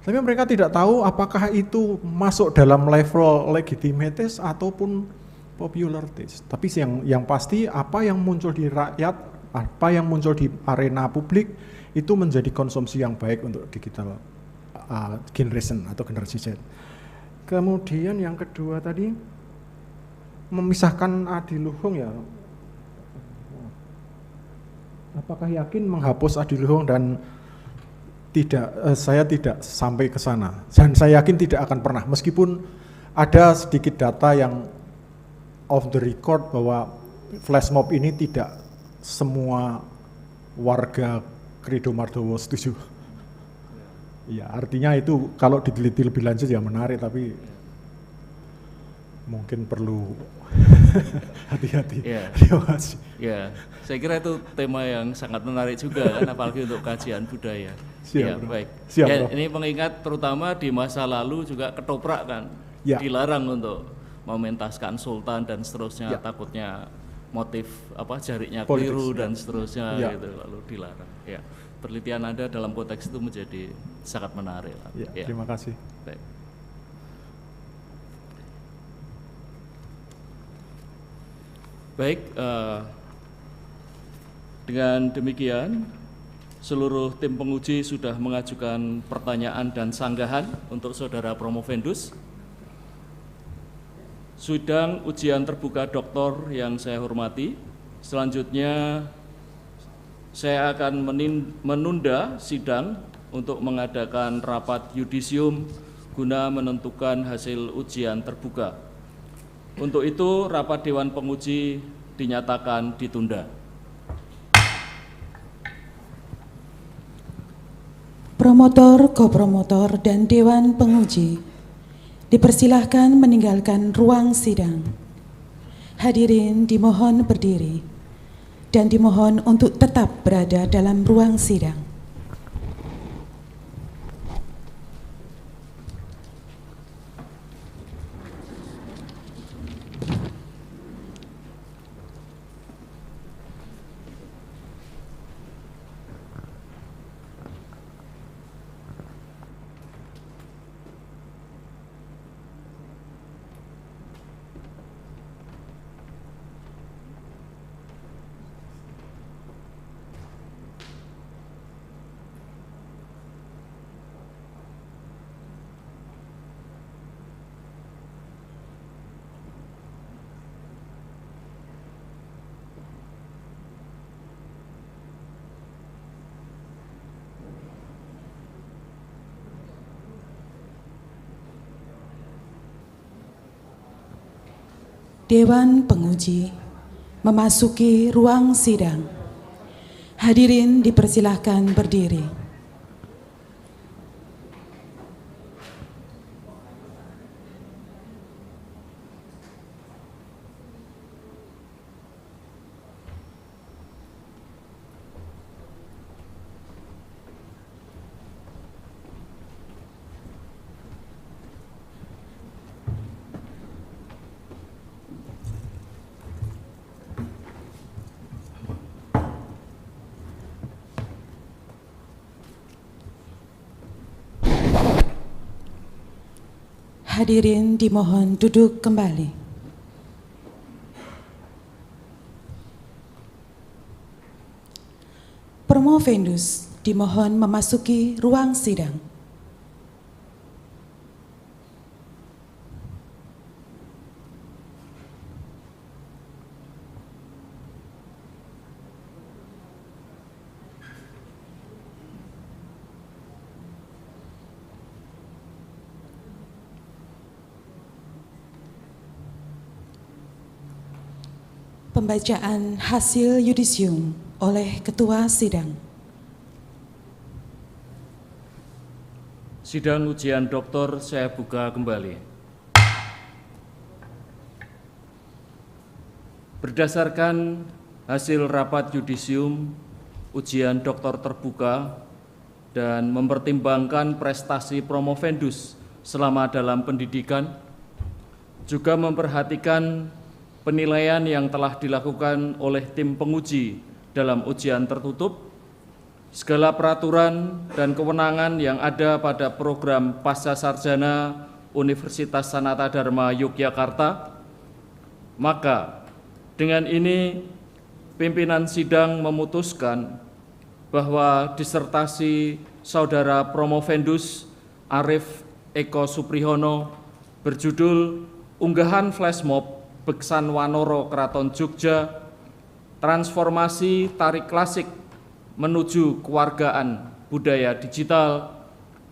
Tapi mereka tidak tahu apakah itu masuk dalam level legitimate taste ataupun popular taste. Tapi yang pasti apa yang muncul di rakyat, apa yang muncul di arena publik, itu menjadi konsumsi yang baik untuk digital generation atau generasi Z. Kemudian yang kedua tadi, memisahkan adiluhung ya, apakah yakin menghapus adiluhung dan tidak, saya tidak sampai ke sana dan saya yakin tidak akan pernah, meskipun ada sedikit data yang off the record bahwa flash mob ini tidak semua warga Kridomardowo setuju. Ya, artinya itu kalau diteliti lebih lanjut ya menarik, tapi mungkin perlu hati-hati. Ya. Terima kasih. Ya, saya kira itu tema yang sangat menarik juga kan, apalagi untuk kajian budaya. Siap, ya, bro. baik. Siap, ya, bro. ini mengingat terutama di masa lalu juga ketoprak kan, ya, dilarang untuk mementaskan sultan dan seterusnya, ya, takutnya motif apa jariknya politis, keliru ya, dan seterusnya, ya, gitu, lalu dilarang. Ya, penelitian Anda dalam konteks itu menjadi sangat menarik. Ya, ya. Terima kasih. Baik. Baik, dengan demikian seluruh tim penguji sudah mengajukan pertanyaan dan sanggahan untuk Saudara Promovendus. Sidang ujian terbuka doktor yang saya hormati, selanjutnya saya akan menunda sidang untuk mengadakan rapat yudisium guna menentukan hasil ujian terbuka. Untuk itu, rapat Dewan Penguji dinyatakan ditunda. Promotor, kopromotor, dan Dewan Penguji dipersilahkan meninggalkan ruang sidang. Hadirin dimohon berdiri dan dimohon untuk tetap berada dalam ruang sidang. Dewan Penguji memasuki ruang sidang. Hadirin dipersilahkan berdiri. Hadirin dimohon duduk kembali. Promovendus dimohon memasuki ruang sidang. Pembacaan hasil yudisium oleh Ketua Sidang. Sidang ujian doktor saya buka kembali. Berdasarkan hasil rapat yudisium ujian doktor terbuka dan mempertimbangkan prestasi promovendus selama dalam pendidikan, juga memperhatikan penilaian yang telah dilakukan oleh tim penguji dalam ujian tertutup, segala peraturan dan kewenangan yang ada pada program Pascasarjana Universitas Sanata Dharma Yogyakarta, maka dengan ini pimpinan sidang memutuskan bahwa disertasi Saudara Promovendus Arif Eko Supriyono berjudul Unggahan Flashmob Beksan Wanoro Keraton Jogja, Transformasi Tari Klasik menuju Kewargaan Budaya Digital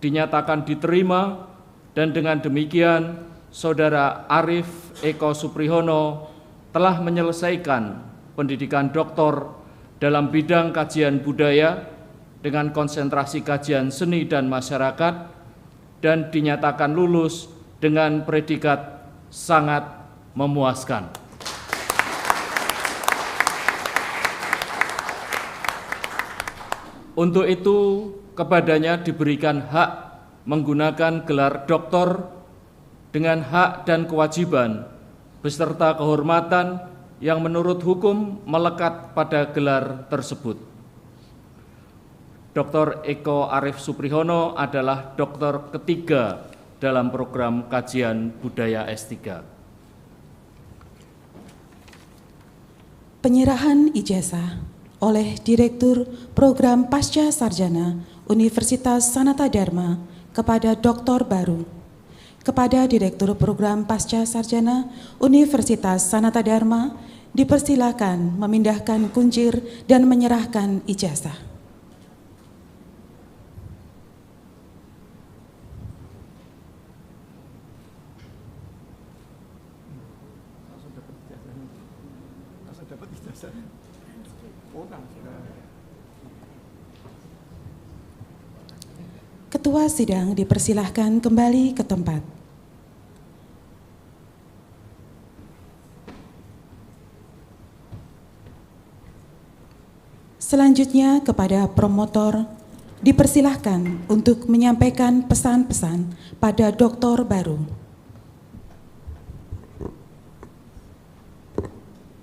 dinyatakan diterima, dan dengan demikian Saudara Arif Eko Supriyono telah menyelesaikan pendidikan doktor dalam bidang kajian budaya dengan konsentrasi kajian seni dan masyarakat, dan dinyatakan lulus dengan predikat sangat memuaskan. Untuk itu, kepadanya diberikan hak menggunakan gelar doktor dengan hak dan kewajiban beserta kehormatan yang menurut hukum melekat pada gelar tersebut. Dr. Eko Arif Supriyono adalah doktor ketiga dalam program kajian budaya S3. Penyerahan ijazah oleh Direktur Program Pasca Sarjana Universitas Sanata Dharma kepada Doktor Baru. Kepada Direktur Program Pasca Sarjana Universitas Sanata Dharma dipersilakan memindahkan kuncir dan menyerahkan ijazah. Ketua sidang dipersilahkan kembali ke tempat. Selanjutnya kepada promotor dipersilahkan untuk menyampaikan pesan-pesan pada doktor baru.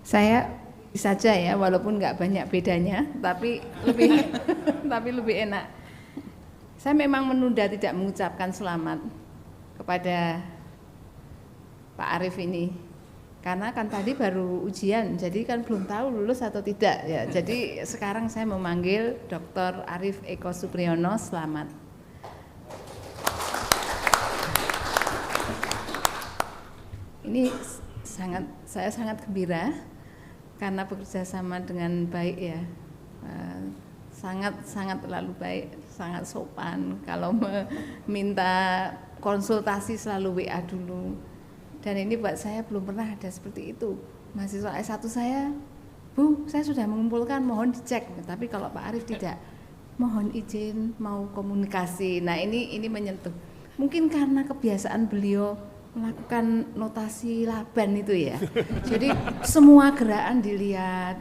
Saya saja ya, walaupun nggak banyak bedanya, tapi lebih enak. Saya memang menunda tidak mengucapkan selamat kepada Pak Arif ini, karena kan tadi baru ujian, jadi kan belum tahu lulus atau tidak ya. Jadi sekarang saya memanggil Dr. Arif Eko Supriyono selamat. Ini saya sangat gembira karena bekerja sama dengan baik ya. Sangat terlalu baik, sangat sopan. Kalau meminta konsultasi selalu WA dulu. Dan ini buat saya belum pernah ada seperti itu. Mahasiswa S1 saya, Bu, saya sudah mengumpulkan, mohon dicek. Tapi kalau Pak Arief tidak, mohon izin mau komunikasi. Nah ini menyentuh. Mungkin karena kebiasaan beliau melakukan notasi laban itu ya. Jadi semua gerakan dilihat,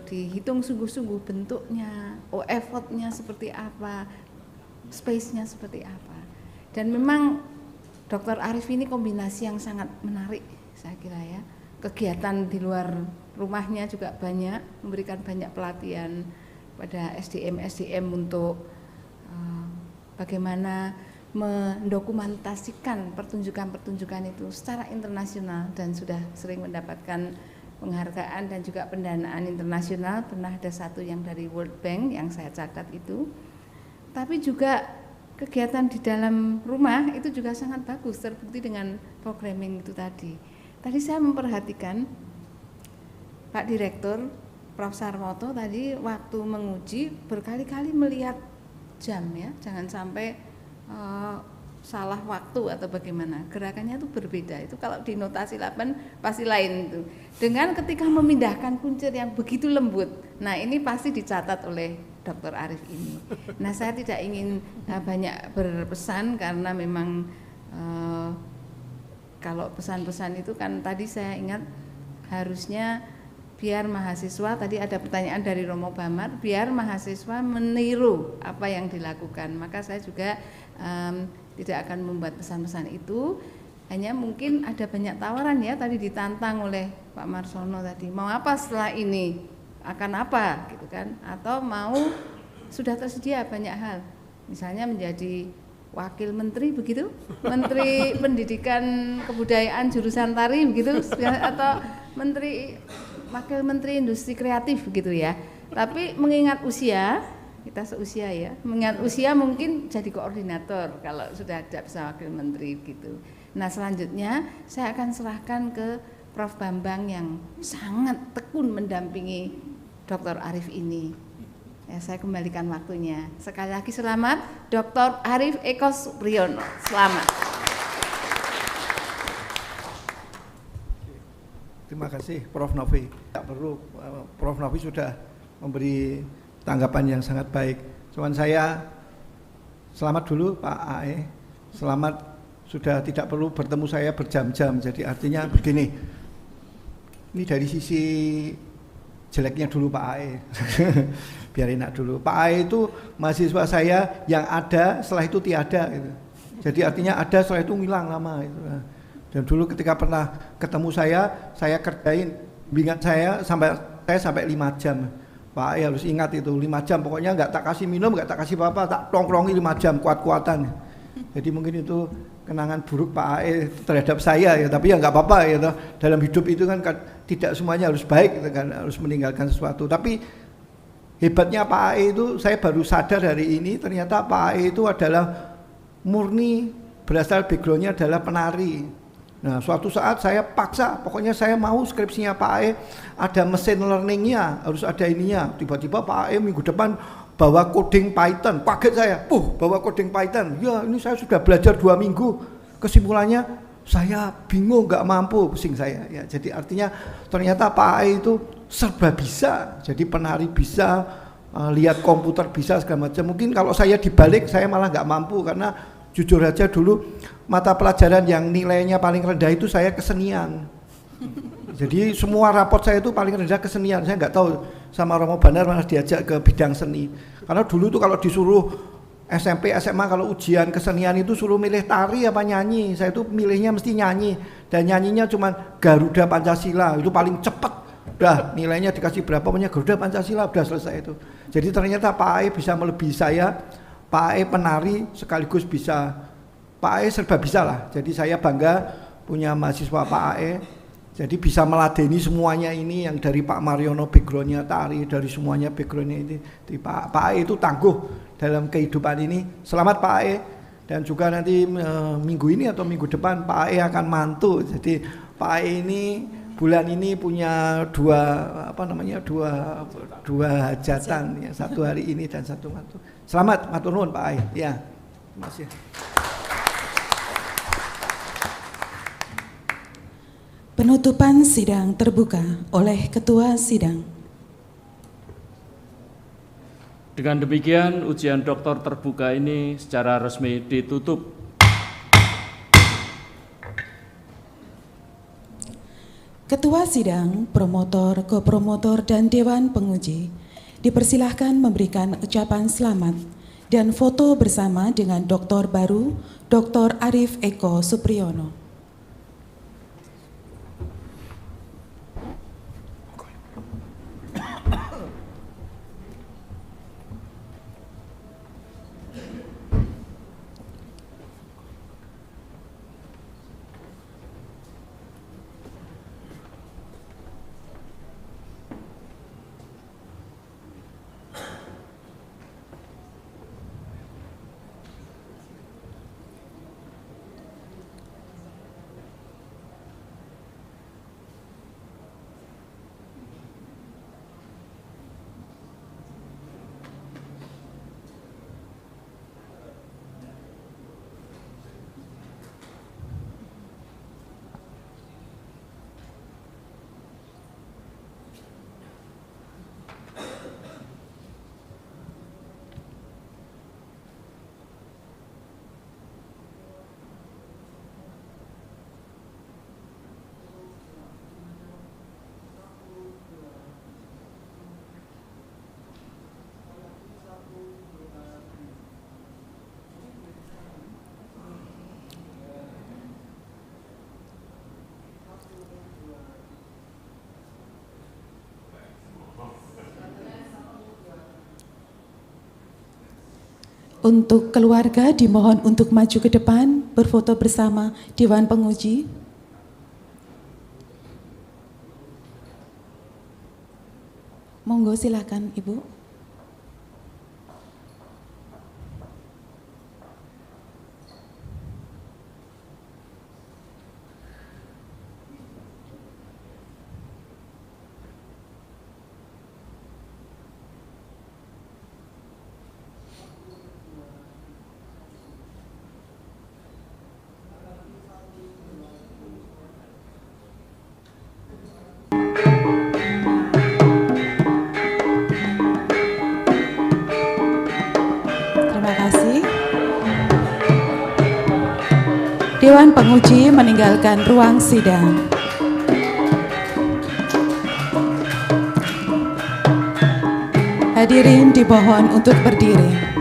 dihitung sungguh-sungguh bentuknya, effortnya seperti apa, space-nya seperti apa. Dan memang Dr. Arief ini kombinasi yang sangat menarik saya kira ya. Kegiatan di luar rumahnya juga banyak, memberikan banyak pelatihan pada SDM untuk bagaimana mendokumentasikan pertunjukan-pertunjukan itu secara internasional dan sudah sering mendapatkan penghargaan dan juga pendanaan internasional. Pernah ada satu yang dari World Bank yang saya catat itu. Tapi juga kegiatan di dalam rumah itu juga sangat bagus, terbukti dengan programming itu tadi. Tadi saya memperhatikan Pak Direktur Prof. Sarmoto tadi waktu menguji berkali-kali melihat jam ya, jangan sampai salah waktu atau bagaimana. Gerakannya itu berbeda. Itu kalau di notasi laban pasti lain itu. Dengan ketika memindahkan kuncir yang begitu lembut. Nah, ini pasti dicatat oleh Dr. Arief ini. Nah, saya tidak ingin banyak berpesan karena memang kalau pesan-pesan itu kan tadi saya ingat harusnya biar mahasiswa, tadi ada pertanyaan dari Romo Bamar, biar mahasiswa meniru apa yang dilakukan. Maka saya juga tidak akan membuat pesan-pesan itu, hanya mungkin ada banyak tawaran ya, tadi ditantang oleh Pak Marsono tadi, mau apa setelah ini, akan apa gitu kan, atau mau sudah tersedia banyak hal, misalnya menjadi wakil menteri begitu, menteri pendidikan kebudayaan jurusan tari begitu, atau wakil menteri industri kreatif begitu ya. Tapi mengingat usia, kita seusia ya, mengingat usia mungkin jadi koordinator kalau sudah ada bisa wakil menteri gitu. Nah selanjutnya saya akan serahkan ke Prof. Bambang yang sangat tekun mendampingi Dr. Arief ini. Ya, saya kembalikan waktunya. Sekali lagi selamat Dr. Arief Eko Supriyono. Selamat. Terima kasih Prof. Novi. Tidak perlu, Prof. Novi sudah memberi tanggapan yang sangat baik. Cuman saya selamat dulu Pak AE. Selamat sudah tidak perlu bertemu saya berjam-jam. Jadi artinya begini. Ini dari sisi jeleknya dulu Pak AE. Biar enak dulu. Pak AE itu mahasiswa saya yang ada, setelah itu tiada gitu. Jadi artinya ada, setelah itu ngilang lama gitu. Dan dulu ketika pernah ketemu saya kerjain, ingat saya sampai 5 jam. Pak AE harus ingat itu 5 jam, pokoknya nggak tak kasih minum, nggak tak kasih apa-apa, tak tongkrongi 5 jam kuat-kuatan. Jadi mungkin itu kenangan buruk Pak AE terhadap saya ya, tapi ya nggak apa-apa ya. Dalam hidup itu kan tidak semuanya harus baik, gitu kan, harus meninggalkan sesuatu. Tapi hebatnya Pak AE itu saya baru sadar hari ini, ternyata Pak AE itu adalah murni berasal backgroundnya adalah penari. Nah suatu saat saya paksa, pokoknya saya mau skripsinya Pak AE ada mesin learningnya, harus ada ininya. Tiba-tiba Pak AE minggu depan bawa coding Python, kaget saya, bawa coding Python. Ya ini saya sudah belajar 2 minggu, kesimpulannya saya bingung, nggak mampu, pusing saya. Ya, jadi artinya ternyata Pak AE itu serba bisa, jadi penari bisa, lihat komputer bisa segala macam. Mungkin kalau saya dibalik saya malah nggak mampu karena jujur aja dulu mata pelajaran yang nilainya paling rendah itu saya kesenian. Jadi semua raport saya itu paling rendah kesenian. Saya nggak tahu sama Romo Banar malah diajak ke bidang seni. Karena dulu tuh kalau disuruh SMP, SMA kalau ujian kesenian itu suruh milih tari apa nyanyi. Saya itu milihnya mesti nyanyi. Dan nyanyinya cuma Garuda Pancasila, itu paling cepat. Udah nilainya dikasih berapa punya Garuda Pancasila, udah selesai itu. Jadi ternyata Pak AE bisa melebihi saya. Pak AE penari sekaligus bisa, Pak AE serba bisa lah. Jadi saya bangga punya mahasiswa Pak AE. Jadi bisa meladeni semuanya ini yang dari Pak Mariono backgroundnya tari, dari semuanya backgroundnya ini. Pak AE itu tangguh dalam kehidupan ini. Selamat Pak AE. Dan juga nanti minggu ini atau minggu depan Pak AE akan mantu. Jadi Pak AE ini bulan ini punya dua hajatan ya, satu hari ini dan satu mantu. Selamat matur nuwun Pak AE. Ya. Terima kasih. Penutupan sidang terbuka oleh Ketua Sidang. Dengan demikian, ujian doktor terbuka ini secara resmi ditutup. Ketua Sidang, promotor, kopromotor, dan Dewan Penguji dipersilahkan memberikan ucapan selamat dan foto bersama dengan doktor baru, Dr. Arief Eko Supriyono. Untuk keluarga dimohon untuk maju ke depan, berfoto bersama Dewan Penguji. Monggo silakan Ibu. Dewan Penguji meninggalkan ruang sidang. Hadirin dimohon untuk berdiri.